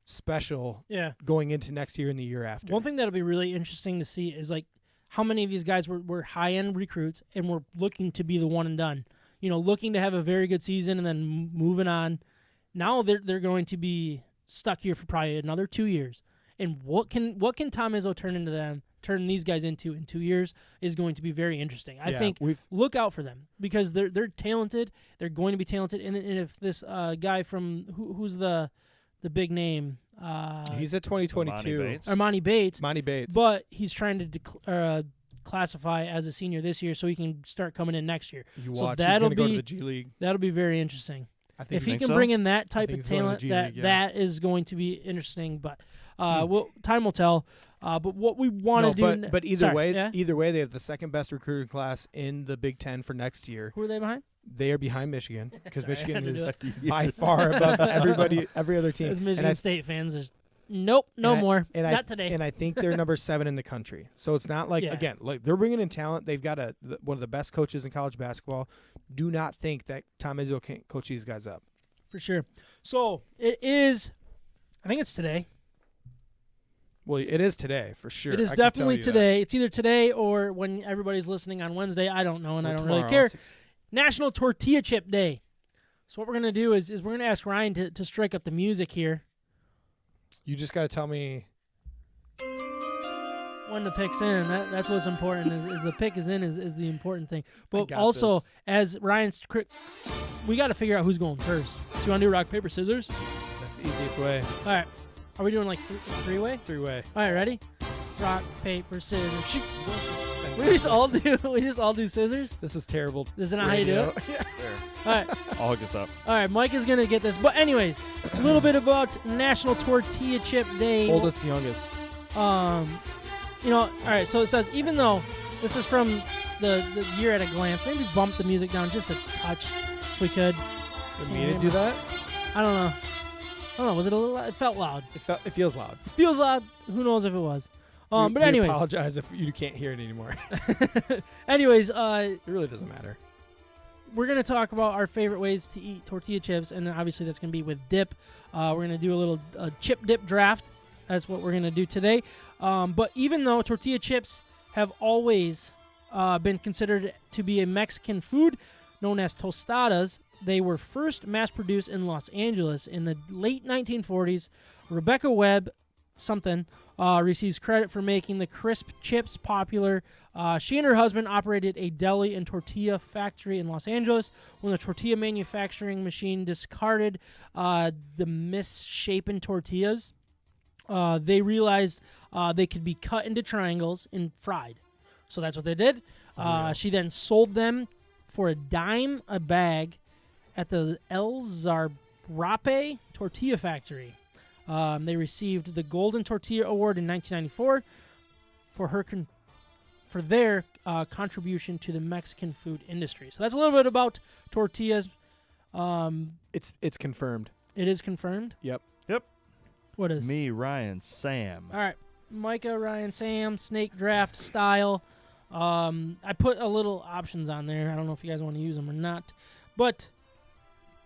special. Yeah. Going into next year and the year after. One thing that'll be really interesting to see is like how many of these guys were high end recruits and were looking to be the one and done. Looking to have a very good season and then moving on. Now they're going to be stuck here for probably another 2 years. And what can Tom Izzo turn these guys into in 2 years is going to be very interesting. I think look out for them because they're talented. They're going to be talented. And if this guy from who's the big name? He's at 2022. Armani Bates. Monty Bates. But he's trying to classify as a senior this year so he can start coming in next year. You watch. He's going to go to the G League. That'll be very interesting. If he can so? bring in that type of talent, that is going to be interesting. But time will tell. But what we want to do, but either way, they have the second best recruiting class in the Big Ten for next year. Who are they behind? They are behind Michigan because Michigan is by far above every other team. As Michigan State fans, there's nope, no more, not today. And I think they're number 7 in the country. So it's not like again, like they're bringing in talent. They've got one of the best coaches in college basketball. Do not think that Tom Izzo can't coach these guys up. For sure. So it is. I think it's today. Well, it is today for sure. It is definitely today. It's either today or when everybody's listening on Wednesday. I don't know, and I don't really care. National Tortilla Chip Day. So what we're gonna do is we're gonna ask Ryan to strike up the music here. You just got to tell me when the pick's in. That's what's important. Is the pick is in is the important thing. But also, this. as Ryan's, we got to figure out who's going first. So you want to do rock paper scissors? That's the easiest way. All right. Are we doing like three-way? Three-way. All right, ready? Rock, paper, scissors, shoot. We just all do scissors. This is terrible. This is not how you do it. All right. I'll hook us up. All right, Mike is gonna get this. But anyways, a little bit about National Tortilla Chip Day. Oldest to youngest. All right. So it says even though this is from the year at a glance, maybe bump the music down just a touch if we could. For me to do that? I don't know. Was it a little loud? It felt loud. It feels loud. It feels loud. Who knows if it was. But anyways. I apologize if you can't hear it anymore. Anyways. It really doesn't matter. We're going to talk about our favorite ways to eat tortilla chips, and obviously that's going to be with dip. We're going to do a little chip dip draft. That's what we're going to do today. But even though tortilla chips have always been considered to be a Mexican food known as tostadas, they were first mass-produced in Los Angeles in the late 1940s. Rebecca Webb receives credit for making the crisp chips popular. She and her husband operated a deli and tortilla factory in Los Angeles. When the tortilla manufacturing machine discarded the misshapen tortillas, they realized they could be cut into triangles and fried. So that's what they did. She then sold them for $0.10 a bag at the El Zarrape Tortilla Factory. They received the Golden Tortilla Award in 1994 for their contribution to the Mexican food industry. So that's a little bit about tortillas. It's confirmed. It is confirmed? Yep. What is? Me, Ryan, Sam. All right. Micah, Ryan, Sam, snake draft style. I put a little options on there. I don't know if you guys want to use them or not. But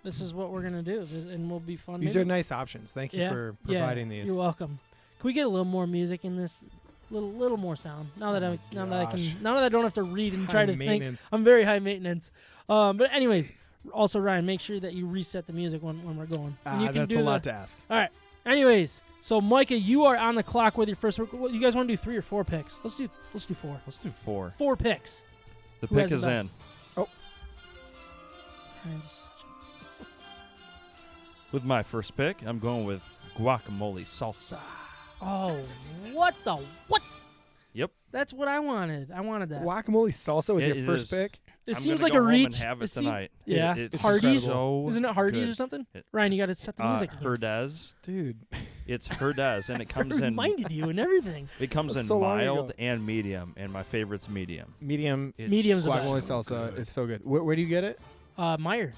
this is what we're going to do, and will be fun. These are nice options. Thank you for providing these. You're welcome. Can we get a little more music in this? Little more sound. Now that I don't have to read and try to think. I'm very high maintenance. But anyways, also Ryan, make sure that you reset the music when we're going. That's a lot to ask. All right. Anyways, so Micah, you are on the clock with your first. You guys want to do 3 or 4 picks? Let's do 4. Let's do 4. 4 picks. The pick is in. Oh. With my first pick, I'm going with guacamole salsa. Oh, what? Yep. That's what I wanted. I wanted that. Guacamole salsa with your first pick? It I'm seems gonna like go a home reach. and have it tonight. Yeah. It's Hardee's? so Isn't it Hardee's good. or something? Ryan, you got to set the music. Herdez. Dude. It's Herdez, and it comes in. Reminded you and everything. It comes in so long mild ago. and medium, and my favorite's medium. Medium's Medium's the guacamole best. salsa is so good. Where do you get it? Meyer.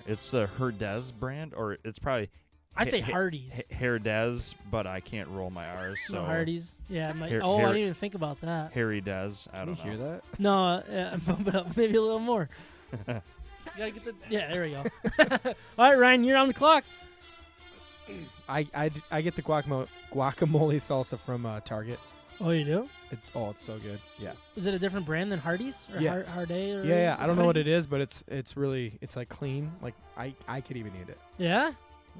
It's the Herdez brand, or it's probably. I say Hardee's. Herdez, but I can't roll my R's. So No, Hardee's. Yeah. I Har- didn't even think about that. Harry Dez. I don't Can you know. hear that? No, bump it up maybe a little more. You gotta get this. Yeah, there we go. All right, Ryan, you're on the clock. I get the guacamole salsa from Target. Oh, you do? It's so good. Yeah. Is it a different brand than Hardee's or Yeah. Harday? Or Yeah. I don't know what it Hardee's? is, but it's really like clean. Like I could even eat it Yeah.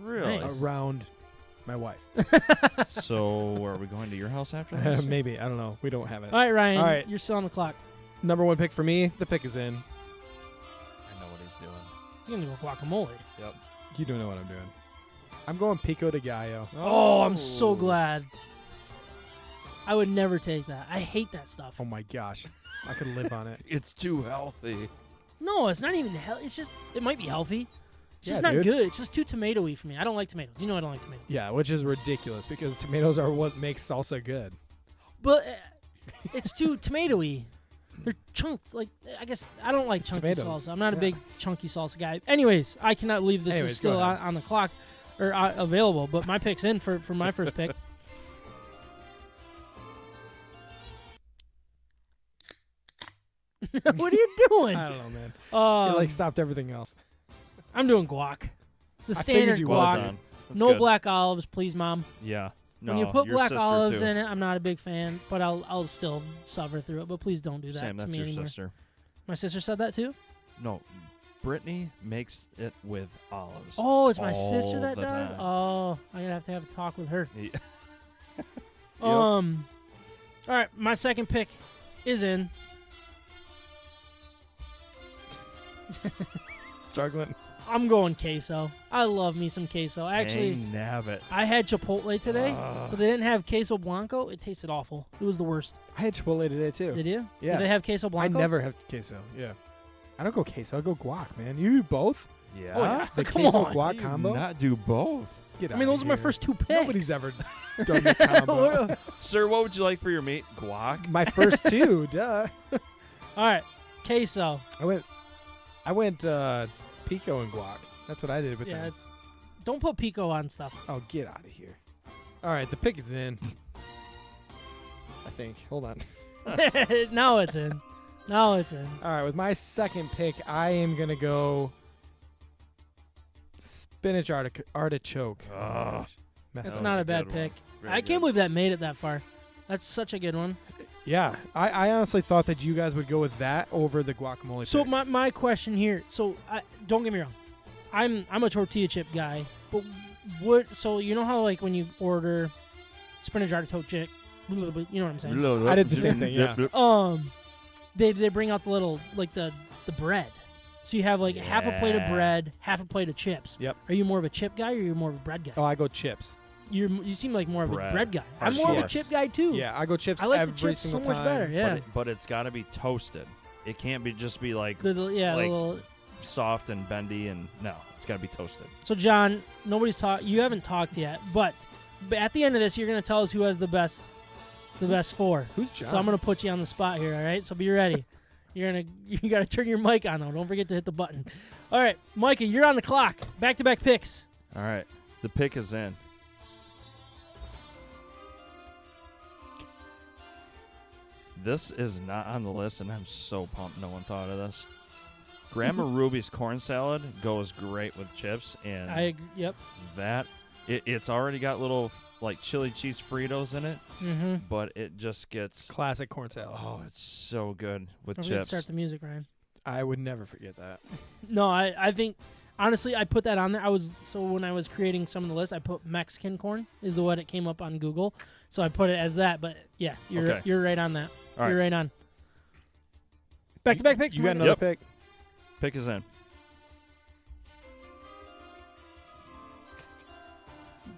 Really? Nice. around my wife. So, are we going to your house after this? Maybe, I don't know. We don't have it. All right, Ryan. All right. You're still on the clock. Number 1 pick for me. The pick is in. I know what he's doing. You're gonna go guacamole. Yep. You don't know what I'm doing. I'm going pico de gallo. Oh, I'm so glad. I would never take that. I hate that stuff. Oh my gosh, I could live on it. It's too healthy. No, it's not even healthy. It's just it might be healthy. It's just Yeah, not dude. good. It's just too tomatoey for me. I don't like tomatoes. You know I don't like tomatoes. Yeah, which is ridiculous because tomatoes are what makes salsa good. But it's too tomatoey. They're chunked. Like I guess I don't like chunky tomatoes. salsa. I'm not a Yeah. big chunky salsa guy. Anyways, I cannot believe this is Anyways, go still ahead. on the clock or available. But my pick's in for my first pick. What are you doing? I don't know, man. It like stopped everything else. I'm doing guac. The I standard figured you would. Well guac. done. That's No good. black olives, please, Mom. Yeah. No, When you put your black sister olives too. in it, I'm not a big fan, but I'll still suffer through it. But please don't do that Sam, to that's me your anymore. sister. My sister said that too? No, Brittany makes it with olives. Oh, it's my sister all that the does? time. Oh, I'm going to have a talk with her. Yeah. All right, my second pick is in. Struggling. I'm going queso. I love me some queso. Actually, Dang nabbit. I had Chipotle today, Ah. but they didn't have queso blanco. It tasted awful. It was the worst. I had Chipotle today too. Did you? Yeah. Did they have queso I blanco? never have queso. Yeah. I don't go queso. I go guac, man. You do both? Yeah. Oh, yeah. The Come queso on. guac You combo? Not do both. Get I mean, outta those are my here. first 2 picks. Nobody's ever done the combo. Sir, what would you like for your meat? Guac? My first 2, duh. All right, queso. I went pico and guac. That's what I did with Yeah, them. don't put pico on stuff. Oh, get out of here. All right, the pick is in. I think. Hold on. Now it's in. Now it's in. All right, with my second pick, I am going to go spinach artichoke. Oh, my Ugh. gosh. Messed That's up. not was a a bad good pick. I can't believe that made it that far. That's such a good one. Yeah, I honestly thought that you guys would go with that over the guacamole. So pick. my question here. So don't get me wrong, I'm a tortilla chip guy, but so you know how like when you order spinach artichoke chick, you know what I'm saying? I did the same thing. Yeah. They bring out the little like the bread. So you have like half a plate of bread, half a plate of chips. Yep. Are you more of a chip guy or are you more of a bread guy? Oh, I go chips. You seem like more of a bread guy. Hard I'm more of a chips. chip guy too. Yeah, I go chips I like every the chips so single much time. better. Yeah. But it's got to be toasted. It can't just be like The like little. soft and bendy and no, it's got to be toasted. So John, nobody's talked. You haven't talked yet, but at the end of this, you're gonna tell us who has the best four. Who's John? So I'm gonna put you on the spot here. All right. So be ready. You gotta turn your mic on though. Don't forget to hit the button. All right, Micah, you're on the clock. Back-to-back picks. All right, the pick is in. This is not on the list, and I'm so pumped no one thought of this. Grandma Ruby's corn salad goes great with chips, and I agree. Yep. It's already got little like chili cheese Fritos in it, Mm-hmm. but it just gets classic corn salad. oh, it's so good with Don't forget to chips. start the music, Ryan. I would never forget that. No, I think honestly I put that on there. When I was creating some of the lists, I put Mexican corn is the what it came up on Google, so I put it as that. But yeah, you're right on that. All right. You're right on. Back-to-back picks. You got Micah. another Yep. pick? Pick is in.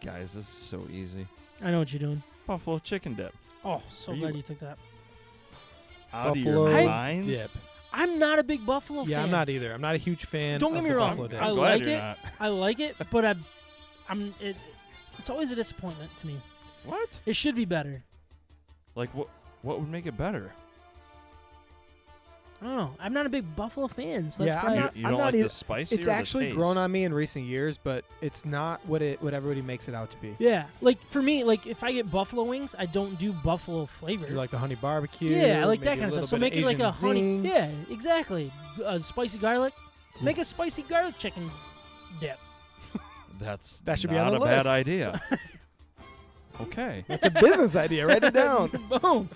Guys, this is so easy. I know what you're doing. Buffalo chicken dip. Oh, so Are glad you- you took that. Out Buffalo of your minds? dip. I'm not a big Buffalo fan. Yeah, I'm not either. I'm not a huge fan. Don't get of me the wrong. Buffalo dip. I I'm glad like you're it. not. I like it, but it's always a disappointment to me. What? It should be better. Like what would make it better? I don't know. I'm not a big Buffalo fan, so Yeah, that's I'm why. not- You don't like either. the spicy It's or the actually taste? grown on me in recent years, but it's not what everybody makes it out to be. Yeah, like for me, like if I get buffalo wings, I don't do buffalo flavor. You like the honey barbecue? yeah, I like that maybe kind of a stuff. So little make bit it like a Asian honey. zing. Yeah, exactly. Spicy garlic. Make a spicy garlic chicken dip. That should be not on the a bad list. idea. Okay. That's a business idea. Write it down. Boom.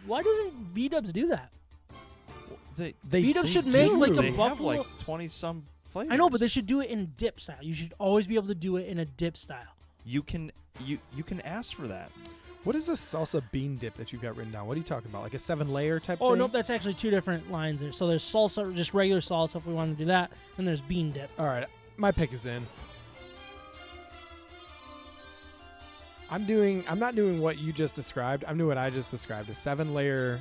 Why doesn't B-Dubs do that? They B-Dubs should make like a they buffalo. have like 20 some flavors. I know, but they should do it in dip style. You should always be able to do it in a dip style. You can ask for that. What is this salsa bean dip that you got written down? What are you talking about? Like a 7-layer type Oh, thing? nope, that's actually two different lines there. So there's salsa, just regular salsa if we want to do that, and there's bean dip. All right, my pick is in. I'm not doing what you just described. I'm doing what I just described. A 7-layer.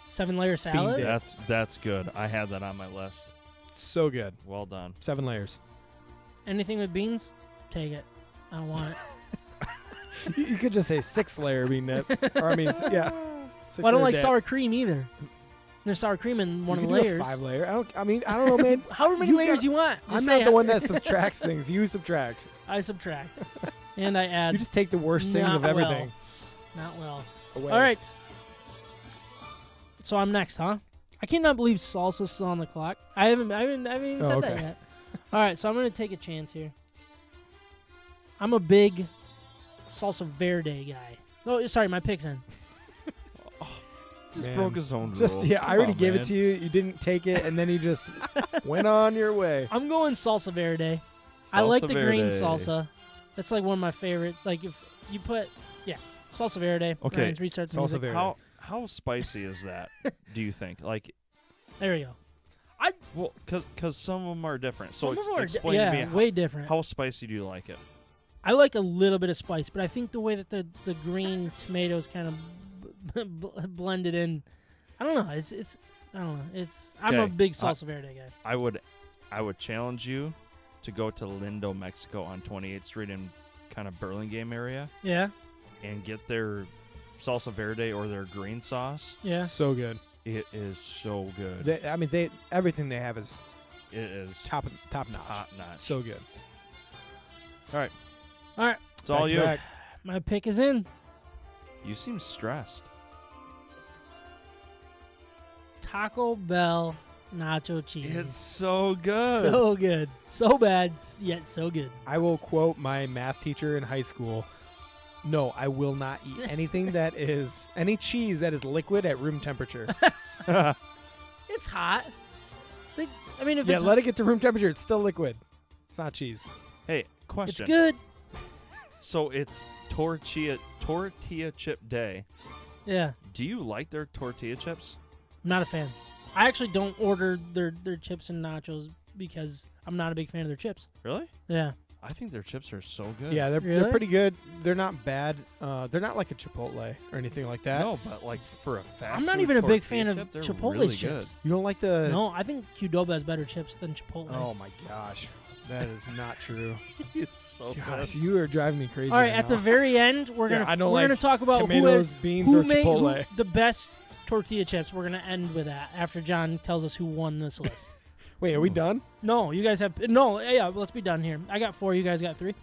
7-layer salad? dip. That's good. I had that on my list. So good. Well done. 7 layers. Anything with beans? Take it. I don't want it. You could just say 6-layer bean dip. Or I mean, yeah. Well, I don't like dip. sour cream either. There's sour cream in one You of the could do layers. a 5-layer. I don't know, man. However many You layers got- you want. I'm Just not say the one that subtracts things. You subtract. I subtract. And I add. You just take the worst things Not of everything. Not well. away. All right. So I'm next, huh? I cannot believe salsa's still on the clock. I haven't even said that okay. yet. All right, so I'm gonna take a chance here. I'm a big salsa verde guy. Oh, sorry, my pick's in. Just Man. broke his own Just rule. yeah, I Come already on, gave man. it to you. You didn't take it, and then you just went on your way. I'm going salsa verde. I like Salsa the green verde. salsa. That's like one of my favorite. Like if you put, salsa verde. Okay, Ryan's restart the salsa music. verde. How spicy is that? Do you think? Like, There we go. well, because some of them are different. So Some of them are explain to me way different. how spicy do you like it? I like a little bit of spice, but I think the way that the green tomatoes kind of blended in, I don't know. It's I don't know. I'm a Okay, big salsa verde guy. I would challenge you to go to Lindo, Mexico on 28th Street in kind of Burlingame area Yeah, and get their salsa verde or their green sauce. yeah. So good. It is so good. Everything they have is It is top notch. top notch. So good. All right, It's all Back to you. back. my pick is in. You seem stressed. Taco Bell nacho cheese. It's so good. so good, so bad yet so good. I will quote my math teacher in high school. No, I will not eat anything any cheese that is liquid at room temperature. It's hot. I mean, if Yeah, it's let it get to room temperature. It's still liquid. It's not cheese. Hey, question. it's good. So it's tortilla chip day. Yeah, Do you like their tortilla chips? I'm not a fan. I actually don't order their chips and nachos because I'm not a big fan of their chips. Really? Yeah. I think their chips are so good. Yeah, they're Really? pretty good. They're not bad. They're not like a Chipotle or anything like that. No, but like for a fast I'm not food even a big tortilla fan of chip, they're Chipotle's really chips. You don't like the? No, I think Qdoba has better chips than Chipotle. Oh my gosh, that is not true. It's so Gosh, good. you are driving me crazy. All right, right at now. the very end, we're Yeah, gonna I don't we're like gonna talk about tomatoes, beans, who or made Chipotle. the best tortilla chips. We're gonna end with that after John tells us who won this list. Wait, are we done? No, you guys have no. Yeah, let's be done here. I got 4. You guys got 3.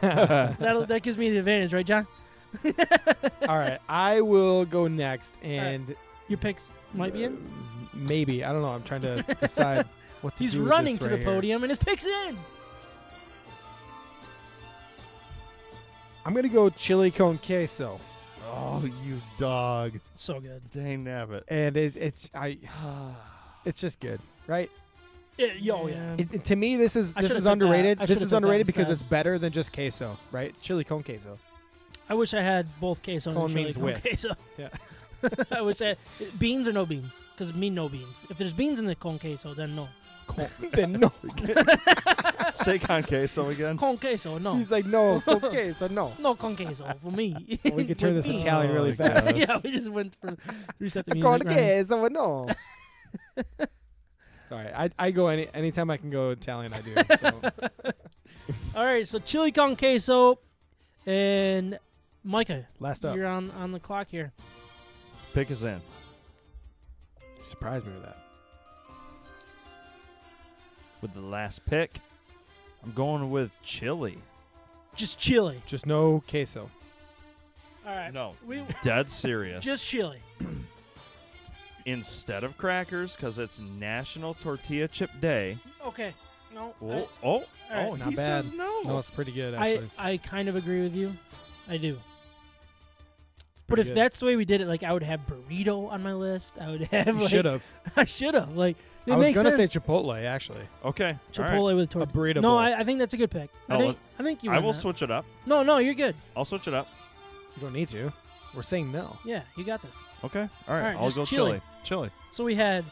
That gives me the advantage, right, John? All right, I will go next, and Your picks might be in. Maybe I don't know. I'm trying to decide what to He's do with running this to right the here. podium, and his picks in. I'm gonna go chili con queso, Oh, you dog. So good. Dang nabbit. and it's just good, right? Yeah. To me, this is I should've took that. underrated. I This should've is took that underrated because instead. it's better than just queso, right? It's chili con queso. I wish I had both queso Con and chili means con with. queso. Yeah. I wish I beans or no beans because me no beans. If there's beans in the con queso, then no. Then no. Say con queso again. Con queso, no. He's like, no, con queso, no. No con queso for me. We could turn With this beans. Italian really Oh my fast. God. Yeah, we just went for reset the music. Con Ryan. queso, no. All right, I go anytime I can go Italian, I do. So. All right, so chili con queso, and Micah, Last up, you're on the clock here. Pick us in. you surprised me with that. With the last pick, I'm going with chili. Just chili. Just no queso. All right. No, We dead serious. just chili. Instead of crackers, because it's National Tortilla Chip Day. Okay. No. Oh, right. It's not he bad. says no. No, it's pretty good I actually. kind of agree with you. I do. It's But pretty if good. that's the way we did it, like I would have burrito on my list. I would have. You Like, should have. I should have. Like it I was makes gonna sense. say Chipotle actually. Okay. Chipotle all right. with tortilla. burrito No, bowl. I think that's a good pick. Oh, I think you. I win will that. switch it up. No, you're good. I'll switch it up. You don't need to. We're saying no. Yeah, you got this. Okay. All right. right, I'll just go chili. Chili. So we had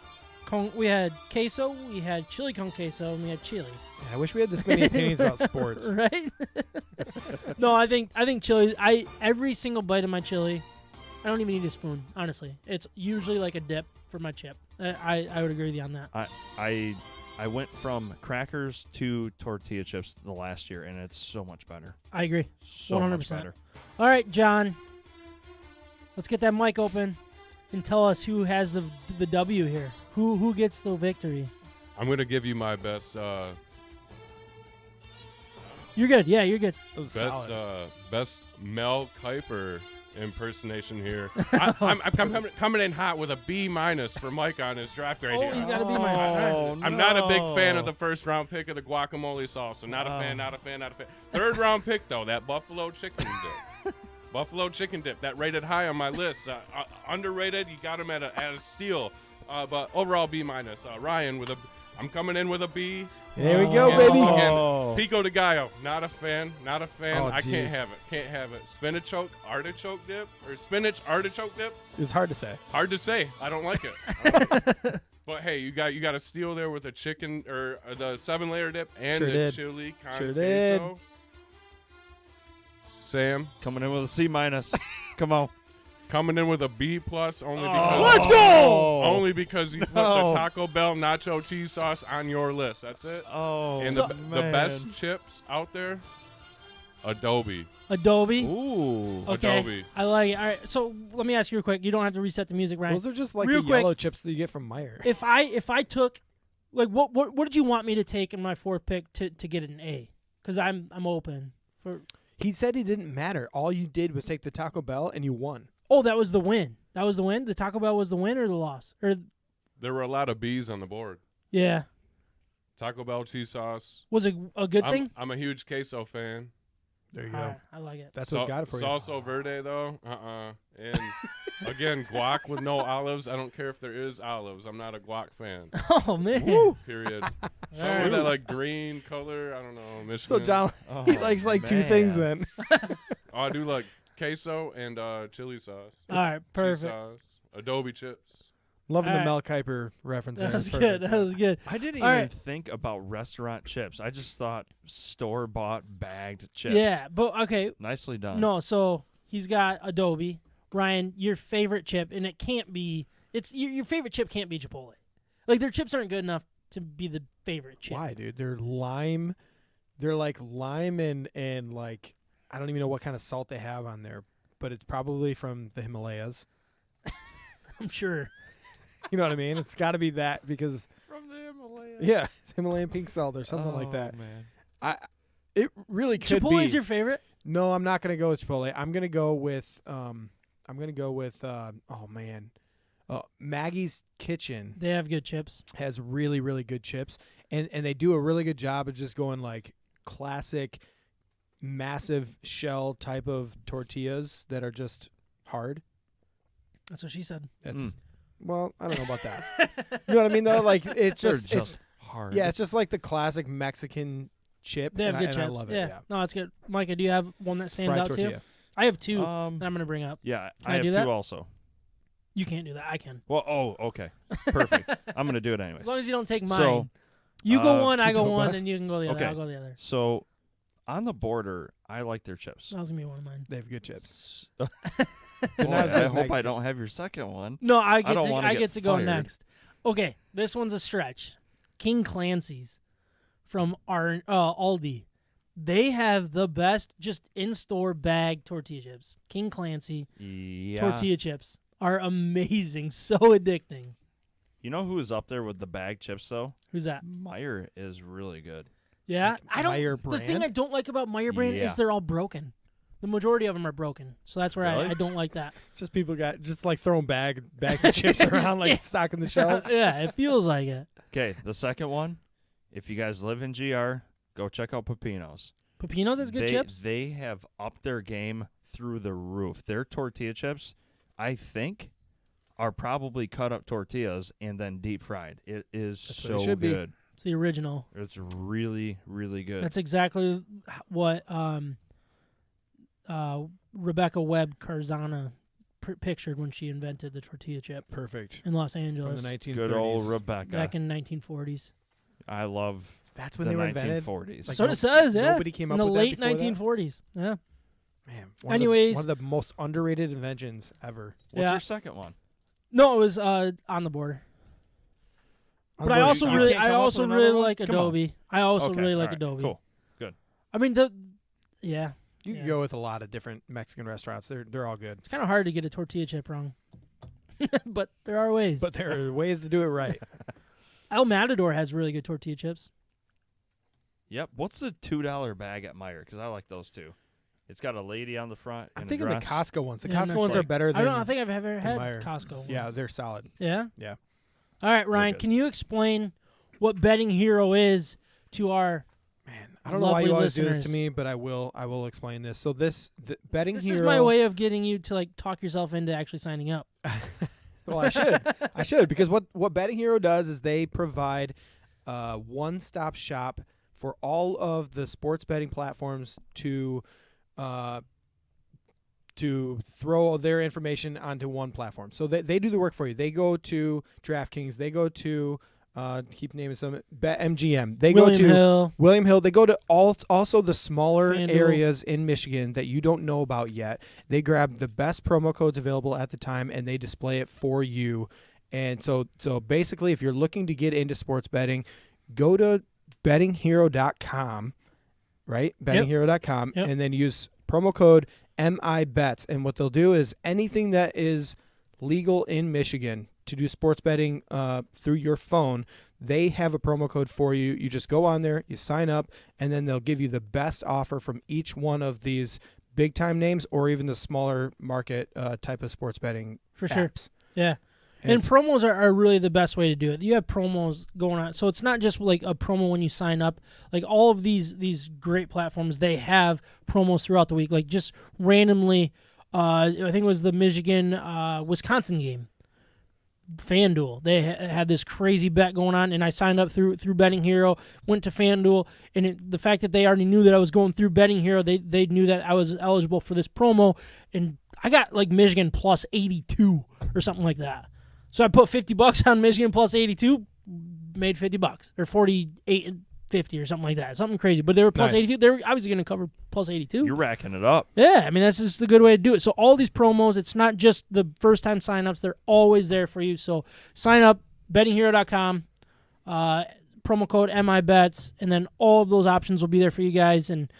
queso, we had chili con queso, and we had chili. Yeah, I wish we had this many opinions about sports. Right? No, I think chili. Every single bite of my chili, I don't even need a spoon. Honestly, it's usually like a dip for my chip. I would agree with you on that. I went from crackers to tortilla chips the last year, and it's so much better. I agree. So much 100%. better. All right, John. Let's get that mic open and tell us who has the W here. Who gets the victory? I'm gonna give you my best You're good. Yeah, you're good. It was solid. best Mel Kiper impersonation here. I'm coming in hot with a B- for Mike on his draft grade Oh, here. you gotta be my. All right. Oh, I'm not a big fan no. of the first round pick of the guacamole sauce. So not a fan, not a fan, not a fan. Third round pick though, that buffalo chicken dip. Buffalo chicken dip, that rated high on my list. Underrated, you got him at a steal. But overall B-. Ryan I'm coming in with a B. There we go, Oh. baby. Oh. Pico de Gallo, not a fan. Oh, I can't jeez. have it. Spinach artichoke dip or spinach artichoke dip. It's hard to say. Hard to say. I don't like it. But hey, you got a steal there with a chicken or the 7-layer dip and Sure the did. chili con Sure did. queso. Sam Coming in with a C-. Come on. coming in with a B+ only Oh. because Let's go! only because you put No. the Taco Bell nacho cheese sauce on your list. That's it. Oh, And the best chips out there, Adobe. Adobe. Ooh. Okay. Adobe. I like it. All right. So let me ask you real quick. You don't have to reset the music, Ryan. Those are just like Real the quick. yellow chips that you get from Meyer. If I took, like, what did you want me to take in my 4th pick to get an A? Because I'm open for. He said it didn't matter. All you did was take the Taco Bell and you won. Oh, that was the win. That was the win. The Taco Bell was the win or the loss? Or There were a lot of B's on the board. yeah, Taco Bell cheese sauce. was it a good thing? I'm a huge queso fan. There you All go. right, I like it. That's what got it for you. Salsa verde though, And again, guac with no olives. I don't care if there is olives. I'm not a guac fan. Oh man. Woo. Period. All Some right. with that like green color. I don't know. Michigan. So John, Oh, he likes like two things man. then. Oh, I do like queso and chili sauce. All right, Cheese perfect. sauce, Adobe chips. Loving All the right. Mel Kiper reference. That there. was Perfect. good. That was good. I didn't All even right. think about restaurant chips. I just thought store-bought bagged chips. Yeah, but okay. Nicely done. No, so he's got Adobe. Ryan, your favorite chip, and it can't be. It's your favorite chip can't be Chipotle. Like their chips aren't good enough to be the favorite chip. Why, dude? They're lime. They're like lime and like I don't even know what kind of salt they have on there, but it's probably from the Himalayas. I'm sure. You know what I mean? It's got to be that because From the Himalayas. yeah, it's Himalayan pink salt or something like that. Man. It really could be. Chipotle's your favorite? No, I'm not gonna go with Chipotle. I'm gonna go with Maggie's Kitchen They have good chips. has really, really good chips, and they do a really good job of just going like classic, massive shell type of tortillas that are just hard. That's what she said. That's Mm. well, I don't know about that. You know what I mean though? Like it's They're just, just hard. yeah, it's just like the classic Mexican chip. They have and good I chips. love it. Yeah. No, it's good. Micah, do you have one that stands Fried out to tortilla. you? I have two that Um, I'm gonna bring up. yeah, Can I I have do two that? also. You can't do that. I can. Well, okay. Perfect. I'm going to do it anyways. As long as you don't take mine. So, you go one, keep I go going one, back. and you can go the other. Okay. I'll go the other. So, on the border, I like their chips. That was gonna be one of mine. They have good chips. Boy, not as good I as hope I Maggie's don't have your second one. No, I get don't to wanna I get get to go fired. next. Okay, this one's a stretch. King Clancy's from our Aldi. They have the best just in-store bag tortilla chips. King Clancy Yeah. tortilla chips are amazing, so addicting. You know who is up there with the bag chips, though? Who's that? Meyer is really good. Yeah, I don't. Meyer The thing brand? I don't like about Meyer brand Yeah. is they're all broken. The majority of them are broken, so that's where Really? I don't like that. It's just people got just like throwing bags of chips around like stocking the shelves. Yeah, it feels like it. Okay, the second one, if you guys live in GR, go check out Pepino's. Pepino's has good chips. They have upped their game through the roof. Their tortilla chips, I think, are probably cut up tortillas and then deep fried. It is That's what it so should be. good. It's the original. It's really, really good. That's exactly what Rebecca Webb Carzana pictured when she invented the tortilla chip Perfect. in Los From Angeles the 1930s. Good old Rebecca. back in 1940s. I love That's when the they were invented. 1940s. Like, So it says, yeah. Nobody came in up the with late that before 1940s. Yeah. Man, Anyways. one of the most underrated inventions ever. What's Yeah. your second one? No, it was on the border. But I also You really, can't I come up also with really another one? like Come on. Adobe. I also Okay, really like all right, Adobe. Cool. I mean, yeah, You can Yeah. go with a lot of different Mexican restaurants. They're all good. it's kind of hard to get a tortilla chip wrong, but there are ways. But there are ways to do it right. El Matador has really good tortilla chips. Yep. What's the $2 bag at Meyer? Because I like those too. It's got a lady on the front. I'm in a thinking the dress. Costco ones. The Yeah, I'm Costco not ones sure. are better than. I think I've ever had Meyer. Costco ones. Yeah, they're solid. Yeah? Yeah. All right, Ryan, good. can you explain what Betting Hero is to our... Man, I don't know why Lovely you always do this to listeners. me, but I will explain this. So the Betting This Hero. is my way of getting you to, like, talk yourself into actually signing up. Well, I should because what Betting Hero does is they provide a one-stop shop for all of the sports betting platforms to throw their information onto one platform. So they do the work for you. They go to DraftKings. They go to keep naming some BetMGM. They William go to Hill. William Hill. They go to also the smaller FanDuel. areas in Michigan that you don't know about yet. They grab the best promo codes available at the time and they display it for you. And so basically, if you're looking to get into sports betting, go to bettinghero.com, right? Bettinghero.com, Yep. and then use promo code MIBETS. And what they'll do is anything that is legal in Michigan to do sports betting through your phone, they have a promo code for you. You just go on there, you sign up, and then they'll give you the best offer from each one of these big-time names or even the smaller market type of sports betting For sure. apps. Yeah. And promos are really the best way to do it. You have promos going on. So it's not just like a promo when you sign up. Like all of these great platforms, they have promos throughout the week. Like just randomly, I think it was the Michigan-Wisconsin game. FanDuel. They had this crazy bet going on, and I signed up through Betting Hero, went to FanDuel, and the fact that they already knew that I was going through Betting Hero, they knew that I was eligible for this promo, and I got like Michigan plus 82 or something like that. So I put $50 on Michigan plus 82, made $50 or 48.50 or something like that, something crazy. But they were plus 82. They were obviously going to cover plus 82. You're racking it up. Yeah, I mean that's just a good way to do it. So all these promos, it's not just the first time signups; they're always there for you. So sign up, bettinghero.com, promo code MIBETS, and then all of those options will be there for you guys. And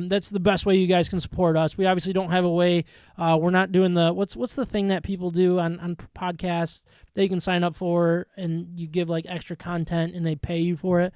that's the best way you guys can support us. We obviously don't have a way. We're not doing the what's the thing that people do on podcasts that you can sign up for, and you give like extra content, and they pay you for it.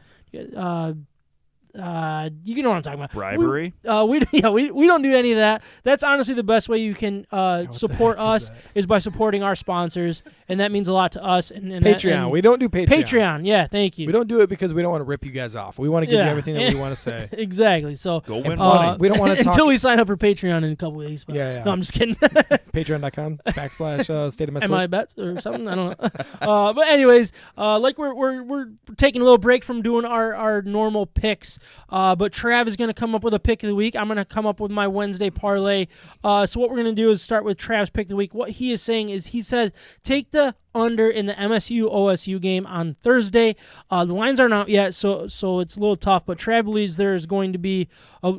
You know what I'm talking about. Bribery? We don't do any of that. That's honestly the best way you can support us is by supporting our sponsors, and that means a lot to us. And Patreon. We don't do Patreon. Patreon, yeah, thank you. We don't do it because we don't want to rip you guys off. We want to give you everything that we want to say. Exactly. So go win money. We don't want to talk until we sign up for Patreon in a couple weeks. But yeah. No, I'm just kidding. Patreon.com/State of My Sports. MIBETS or something. I don't know. But anyways, like we're taking a little break from doing our normal picks. But Trav is going to come up with a pick of the week. I'm going to come up with my Wednesday parlay. So what we're going to do is start with Trav's pick of the week. What he is saying is he said take the under in the MSU OSU game on Thursday. The lines aren't out yet, so it's a little tough. But Trav believes there is going to be a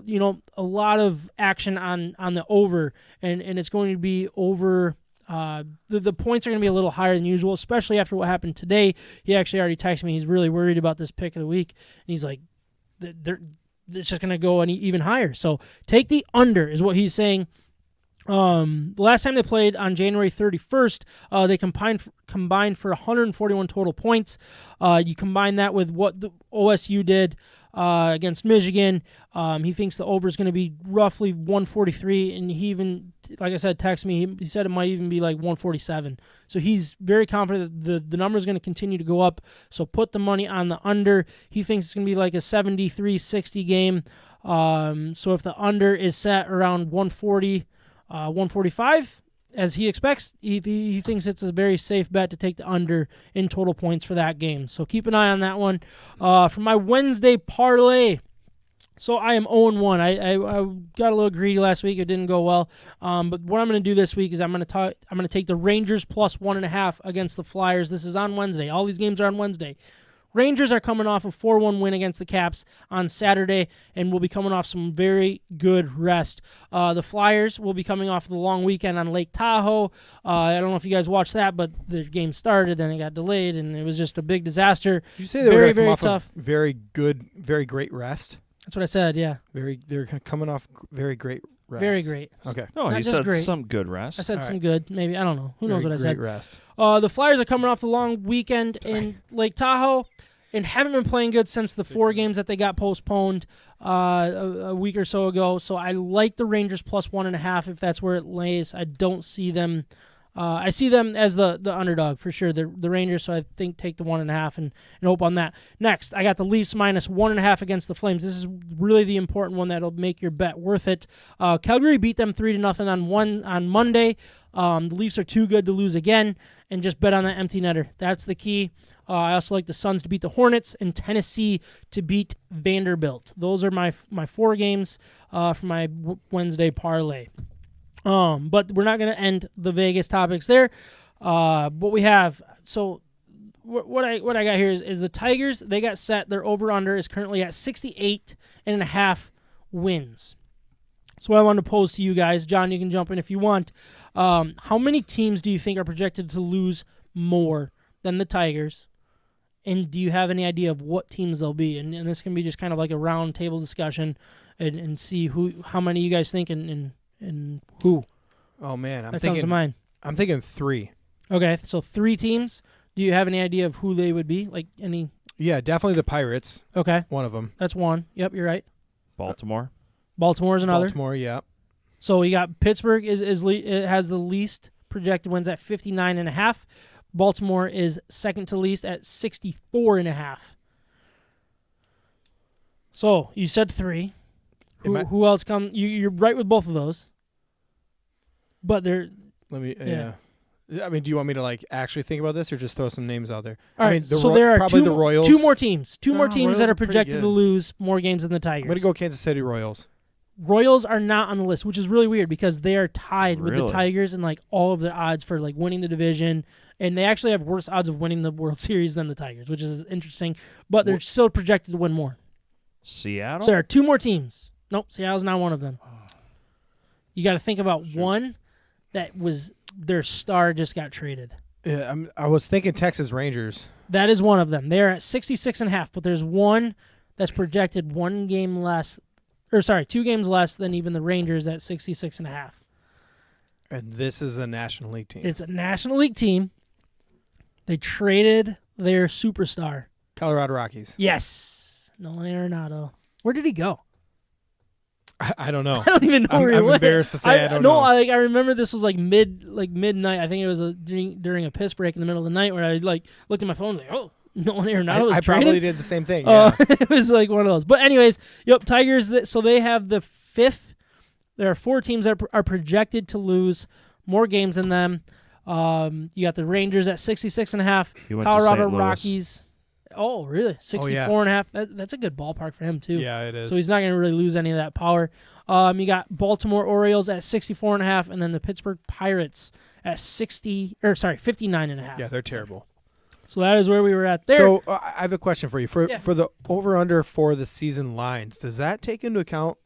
lot of action on the over, and it's going to be over. The points are going to be a little higher than usual, especially after what happened today. He actually already texted me. He's really worried about this pick of the week, and he's like, it's just going to go even higher. So take the under is what he's saying. The last time they played on January 31st, they combined for 141 total points. You combine that with what the OSU did against Michigan. He thinks the over is going to be roughly 143, and he even, like I said, texted me. He said it might even be like 147. So he's very confident that the number is going to continue to go up. So put the money on the under. He thinks it's going to be like a 73-60 game. So if the under is set around 140, 145, as he expects, he thinks it's a very safe bet to take the under in total points for that game. So keep an eye on that one. For my Wednesday parlay, so I am 0-1. I got a little greedy last week. It didn't go well. But what I'm going to do this week is I'm going to take the Rangers plus 1.5 against the Flyers. This is on Wednesday. All these games are on Wednesday. Rangers are coming off a 4-1 win against the Caps on Saturday and will be coming off some very good rest. The Flyers will be coming off the long weekend on Lake Tahoe. I don't know if you guys watched that, but the game started, then it got delayed, and it was just a big disaster. Did you say they were coming off of very good, very great rest? That's what I said, yeah. They're coming off very great rest. Very great. Okay. No, Not he just said great. some good rest. I said some good, maybe. I don't know. Who knows what I said? Great rest. The Flyers are coming off the long weekend in Lake Tahoe and haven't been playing good since the 4 games that they got postponed a week or so ago. So I like the Rangers plus 1.5 if that's where it lays. I don't see them. I see them as the underdog for sure. The Rangers, so I think take the 1.5 and hope on that. Next, I got the Leafs minus 1.5 against the Flames. This is really the important one that'll make your bet worth it. Calgary beat them 3-0 on Monday. The Leafs are too good to lose again, and just bet on that empty netter. That's the key. I also like the Suns to beat the Hornets and Tennessee to beat Vanderbilt. Those are my 4 games for my Wednesday parlay. But we're not going to end the Vegas topics there. What we have, so what I got here is the Tigers. They got set. Their over/under is currently at 68.5 wins. So what I wanted to pose to you guys, John, you can jump in if you want. How many teams do you think are projected to lose more than the Tigers? And do you have any idea of what teams they'll be? And this can be just kind of like a round table discussion and see how many you guys think and who. Oh man, that comes to mind. I'm thinking 3. Okay, so 3 teams. Do you have any idea of who they would be? Like any? Yeah, definitely the Pirates. Okay, one of them. That's one. Yep, you're right. Baltimore. Baltimore's another. Baltimore, yeah. So you got Pittsburgh it has the least projected wins at 59.5. Baltimore is second to least at 64.5. So you said 3. Who else come? You're right with both of those. But they're. Let me. Yeah. I mean, do you want me to like actually think about this, or just throw some names out there? All right. mean, So there are probably the Royals. 2 more teams. 2 more teams Royals that are pretty projected good. to lose more games than the Tigers. I'm gonna go Kansas City Royals. Royals are not on the list, which is really weird because they are tied with the Really? Tigers in like all of the odds for like winning the division, and they actually have worse odds of winning the World Series than the Tigers, which is interesting. But they're still projected to win more. Seattle? So there are 2 more teams. Nope, Seattle's not one of them. You got to think about one that was their star just got traded. Yeah, I was thinking Texas Rangers. That is one of them. They're at 66.5, but there's one that's projected 2 games less than even the Rangers at 66.5. And this is a National League team. It's a National League team. They traded their superstar. Colorado Rockies. Yes. Nolan Arenado. Where did he go? I don't know. I don't even know where he I'm went. embarrassed to say I don't know. I remember this was like midnight. I think it was during a piss break in the middle of the night where I like looked at my phone and was like, oh, Nolan Arenado was I traded. probably did the same thing. Yeah. It was like one of those. But anyways, Tigers. So they have the 5th. There are 4 teams that are projected to lose more games than them. You got the Rangers at 66.5. Colorado Rockies. Oh, really? 64.5. That's a good ballpark for him too. Yeah, it is. So he's not going to really lose any of that power. You got Baltimore Orioles at 64.5, and then the Pittsburgh Pirates at 59.5. Yeah, they're terrible. So that is where we were at there. So I have a question for you. For the over-under for the season lines, does that take into account,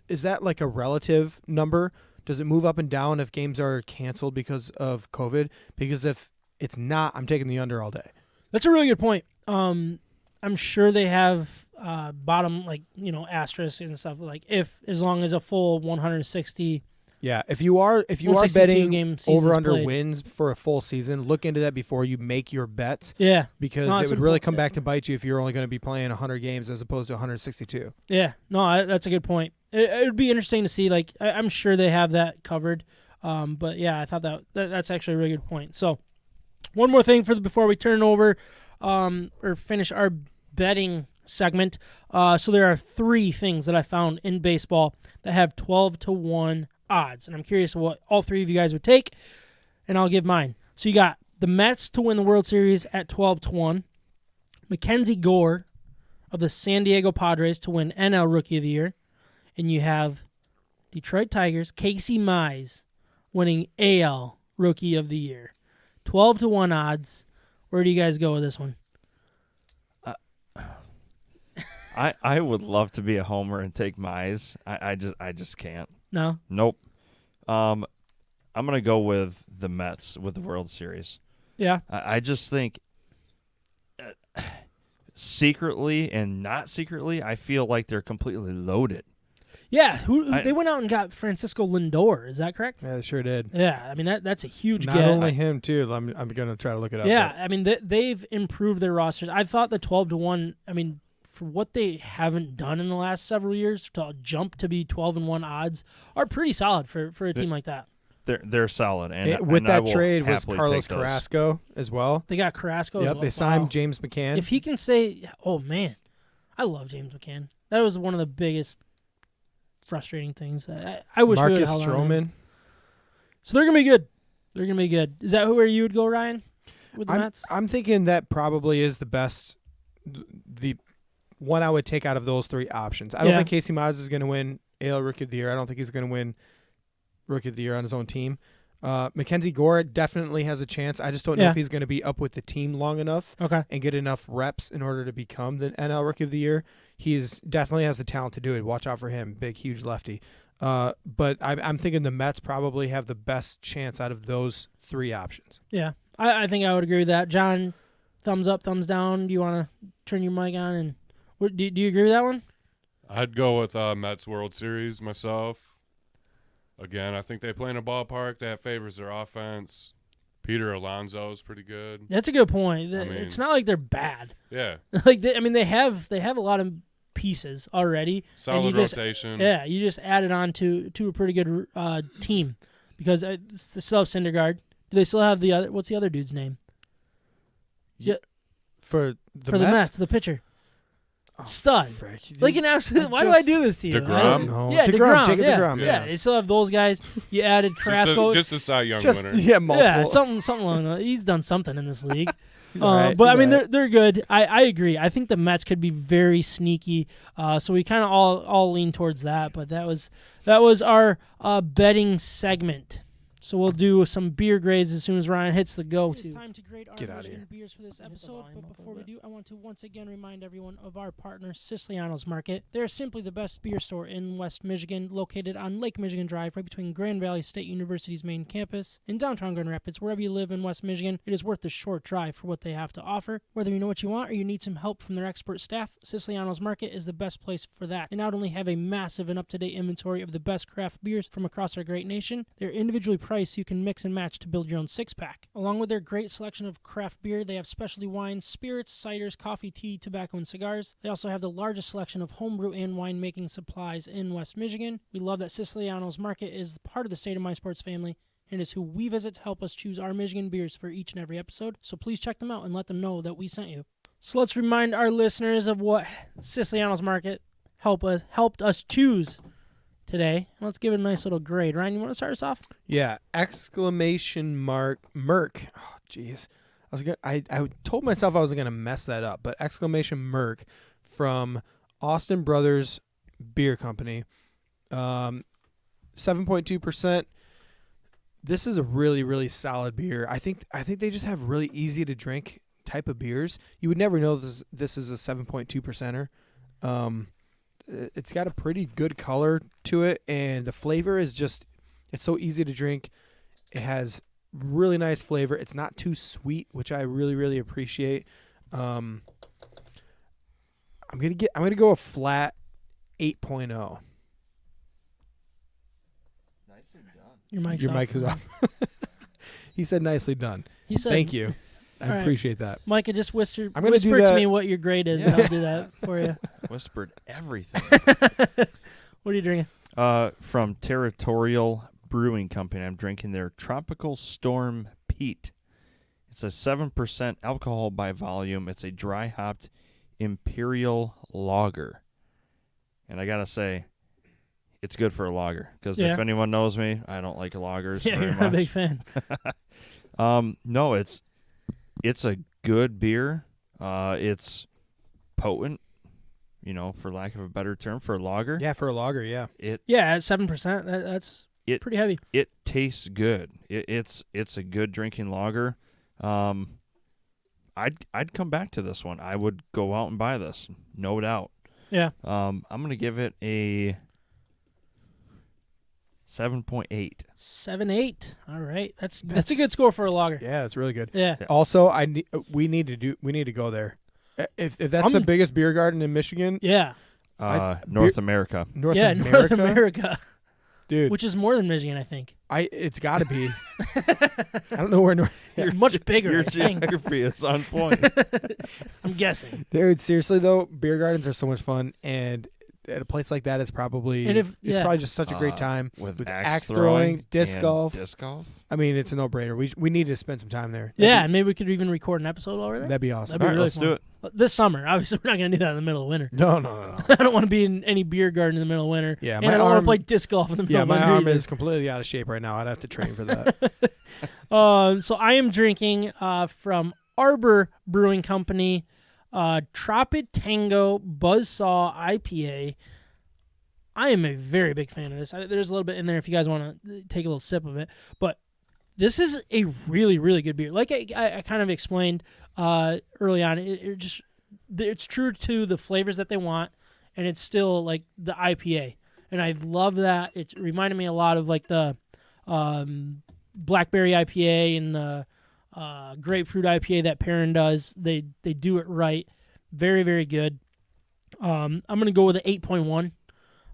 is that like a relative number? Does it move up and down if games are canceled because of COVID? Because if it's not, I'm taking the under all day. That's a really good point. I'm sure they have bottom, asterisks and stuff, like as long as a full 160. Yeah, if you are betting over-under played. wins for a full season, look into that before you make your bets. Yeah. Because it would really come back to bite you if you're only going to be playing 100 games as opposed to 162. Yeah, no, that's a good point. It would be interesting to see. Like, I'm sure they have that covered. But yeah, I thought that's actually a really good point. So, one more thing before we turn over or finish our betting segment. So there are 3 things that I found in baseball that have 12-1 odds, and I'm curious what all 3 of you guys would take, and I'll give mine. So you got the Mets to win the World Series at 12-1, Mackenzie Gore of the San Diego Padres to win NL Rookie of the Year, and you have Detroit Tigers, Casey Mize, winning AL Rookie of the Year. 12-1 odds. Where do you guys go with this one? I would love to be a homer and take Mize. I just can't. No? Nope. I'm gonna go with the Mets with the World Series. Yeah. I just think secretly and not secretly, I feel like they're completely loaded. Yeah, they went out and got Francisco Lindor. Is that correct? Yeah, they sure did. Yeah, I mean that's a huge Not get. only him too. I'm gonna try to look it up. Yeah, I mean they've improved their rosters. I thought the 12-1. I mean, for what they haven't done in the last several years, to jump to be 12-1 odds are pretty solid for a team like that. They're solid, and with I that will trade was happily Carlos take those. Carrasco as well. They got Carrasco. Yep, as well. they signed Wow. James McCann. If he can say, "Oh man, I love James McCann," that was one of the biggest frustrating things. I wish we Marcus held on to him. Stroman. So they're gonna be good. They're gonna be good. Is that where you would go, Ryan? With the Mets? I'm thinking that probably is the best, the one I would take out of those 3 options. I don't think Casey Mize is going to win AL Rookie of the Year. I don't think he's going to win Rookie of the Year on his own team. Mackenzie Gore definitely has a chance. I just don't know if he's going to be up with the team long enough and get enough reps in order to become the NL Rookie of the Year. He's definitely has the talent to do it. Watch out for him. Big, huge lefty. But I'm thinking the Mets probably have the best chance out of those 3 options. Yeah, I think I would agree with that. John, thumbs up, thumbs down. Do you want to turn your mic on? And do you agree with that one? I'd go with Mets World Series myself. Again, I think they play in a ballpark that favors their offense. Peter Alonso's pretty good. That's a good point. I mean, it's not like they're bad. Yeah. They have a lot of pieces already. Solid rotation. You just added on to a pretty good team because they still have Syndergaard. Do they still have the other? What's the other dude's name? Yeah, for the the Mets, the pitcher. Oh, Stud. frick. Like an absolute. Why do I do this to you? DeGrom? No. Yeah, DeGrom, Jacob yeah. DeGrom. Yeah, they still have those guys. You added Carrasco. Just a Cy Young Just winner. yeah, multiple. Yeah, something along those. He's done something in this league. all right. But He's I mean, all right. they're good. I agree. I think the Mets could be very sneaky. So we kind of all lean towards that. But that was our betting segment. So we'll do some beer grades as soon as Ryan hits the go. It's time to grade our Get outta here. beers for this episode. But before we do, I want to once again remind everyone of our partner, Siciliano's Market. They're simply the best beer store in West Michigan, located on Lake Michigan Drive, right between Grand Valley State University's main campus in downtown Grand Rapids. Wherever you live in West Michigan, it is worth the short drive for what they have to offer. Whether you know what you want or you need some help from their expert staff, Siciliano's Market is the best place for that. They not only have a massive and up-to-date inventory of the best craft beers from across our great nation, they're individually priced so you can mix and match to build your own six-pack. Along with their great selection of craft beer, they have specialty wines, spirits, ciders, coffee, tea, tobacco, and cigars. They also have the largest selection of homebrew and winemaking supplies in West Michigan. We love that Siciliano's Market is part of the State of My Sports family and is who we visit to help us choose our Michigan beers for each and every episode. So please check them out and let them know that we sent you. So let's remind our listeners of what Siciliano's Market helped us choose today. Let's give it a nice little grade. Ryan, you want to start us off? Yeah! Exclamation mark Merc. Oh, jeez. I told myself I wasn't gonna mess that up, but exclamation Merc from Austin Brothers Beer Company, 7.2%. This is a really, really solid beer. I think they just have really easy to drink type of beers. You would never know this is a 7.2%er. It's got a pretty good color to it, and the flavor is just, it's so easy to drink. It has really nice flavor. It's not too sweet, which I really, really appreciate. I'm gonna go a flat 8.0. Nicely done. Your mic is off. He said nicely done. He said, Thank you. I All right. appreciate that. Micah, just whisper I'm gonna do to that. me what your grade is, and I'll do that for you. Whispered everything. What are you drinking? From Territorial Brewing Company, I'm drinking their Tropical Storm Peat. It's a 7% alcohol by volume. It's a dry hopped imperial lager. And I got to say, it's good for a lager. Because if anyone knows me, I don't like lagers Yeah, very you're much. not a big fan. No, it's a good beer. It's potent, for lack of a better term, for a lager. Yeah, for a lager, yeah. Yeah, at 7%, that's pretty heavy. It tastes good. It's a good drinking lager. I'd come back to this one. I would go out and buy this, no doubt. Yeah. I'm gonna give it a 7.8. 7.8. All right, that's a good score for a lager. Yeah, it's really good. Yeah. Also, we need to go there. If that's the biggest beer garden in Michigan, Yeah. North America. North Yeah, America, North America, dude. which is more than Michigan, I think. It's got to be. I don't know where North. It's much bigger. Your I think. geography is on point. I'm guessing. Dude, seriously though, beer gardens are so much fun, and at a place like that, it's probably it's probably just such a great time with axe throwing, disc and golf. Disc golf. I mean, it's a no-brainer. We need to spend some time there. Yeah, and maybe we could even record an episode over there. That'd be awesome. That'd be All right, really let's fun. do it. This summer. Obviously, we're not going to do that in the middle of winter. No. I don't want to be in any beer garden in the middle of winter. Yeah, and my I don't want to arm- play disc golf in the middle Yeah, of my winter arm either. is completely out of shape right now. I'd have to train for that. So I am drinking from Arbor Brewing Company, Tropid Tango Buzzsaw IPA. I am a very big fan of this. There's a little bit in there if you guys want to take a little sip of it. But this is a really, really good beer. Like I kind of explained early on, it's true to the flavors that they want, and it's still like the IPA. And I love that. It's reminded me a lot of like the blackberry IPA and the grapefruit IPA that Perrin does. They do it right. Very, very good. I'm going to go with an 8.1.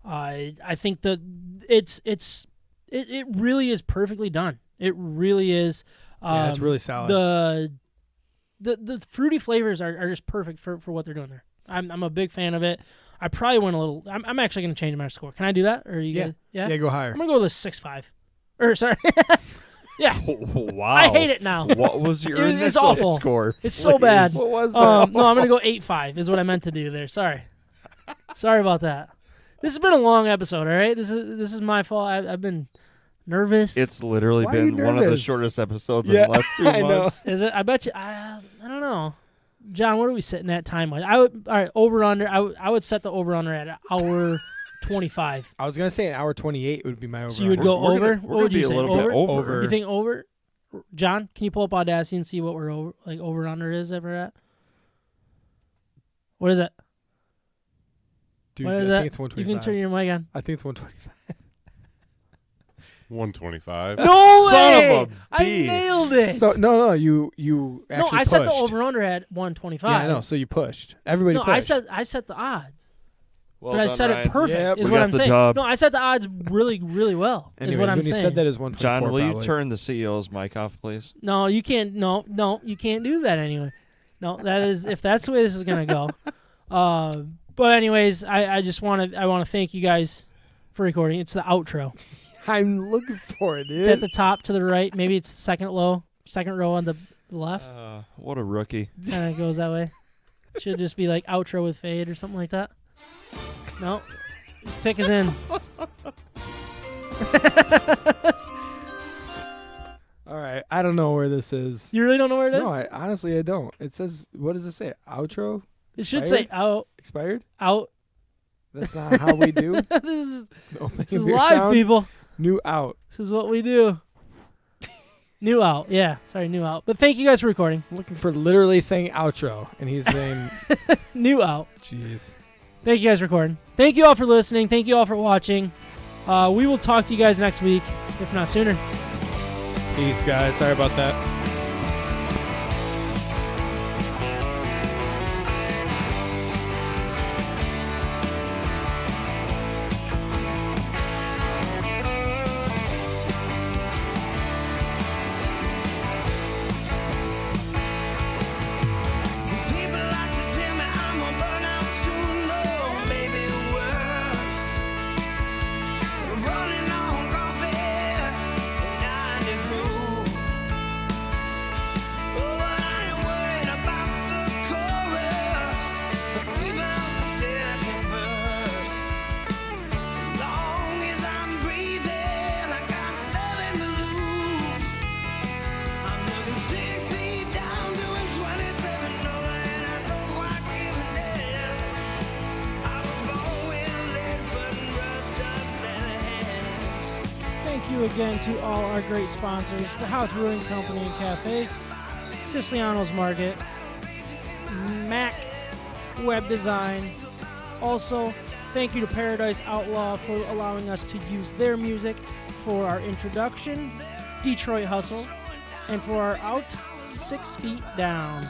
I think that it really is perfectly done. It really is. Yeah, it's really solid. The fruity flavors are just perfect for what they're doing there. I'm a big fan of it. I probably went a little. I'm actually going to change my score. Can I do that? Or you? Yeah. Good? Yeah. Yeah, go higher. I'm gonna go with a 6.5. Or sorry. Yeah. Wow. I hate it now. What was your It's initial awful. score? It's so bad. What was that? No, I'm going to go 8-5 is what I meant to do there. Sorry. Sorry about that. This has been a long episode, all right? This is my fault. I've been nervous. It's literally Why are you been one of the nervous? shortest episodes Yeah, in the last 2 I know. months. Is it? I bet you. I don't know. John, what are we sitting at time-wise? All right, over-under. I would set the over-under at an hour 25. I was gonna say an hour 28 would be my over. So you would go We're over? gonna- we're What would gonna you be a say? little bit over. You think over? John, can you pull up Audacity and see what we're over, like over-under is ever at? What is it? Dude, What I is think that? it's You 125. can turn your mic on. I think it's 125. 125. No Son way! of a I bee. nailed it. So no, you no, actually I set the pushed. over-under at 125. Yeah, I know. So you pushed. Everybody No, pushed. I set the odds. Well But I done, said Ryan. it perfect, Yep. is We what got I'm the saying. dub. No, I set the odds really, really well, Anyways, is what I'm when saying. you said that is 124. John, will you probably. turn the CEO's mic off, please? No, you can't. No, you can't do that anyway. No, that is if that's the way this is gonna go. But anyways, I want to thank you guys for recording. It's the outro. I'm looking for it, dude. It's at the top to the right. Maybe it's second row on the left. What a rookie. Kind of goes that way. Should just be like outro with fade or something like that. No, pick is in. All right, I don't know where this is. You really don't know where it is? No, honestly I don't. It says, what does it say? Outro It should say expired? out. That's not how we do. This is Opening this is beer live, sound. people. New out. This is what we do. New out. Yeah, sorry, new out. But thank you guys for recording. I'm looking for literally saying outro, and he's saying, New out. jeez. Thank you guys for recording. Thank you all for listening. Thank you all for watching. We will talk to you guys next week, if not sooner. Peace, guys. Sorry about that. People like to tell me I'm gonna burn out soon, no, maybe worse. Running on coffee and 90 proof. Oh, but I ain't worried about the chorus, or even the second verse. As long as I'm breathing, I got nothing to lose. I'm looking 6 feet down, doing 27 over, and I don't quite give a damn. I was born with lead foot and roughed up leather hands. Thank you again to all our great sponsors, the House Brewing Company and Cafe, Siciliano's Market, Mac Web Design. Also, thank you to Paradise Outlaw for allowing us to use their music for our introduction, Detroit Hustle, and for our out 6 feet down.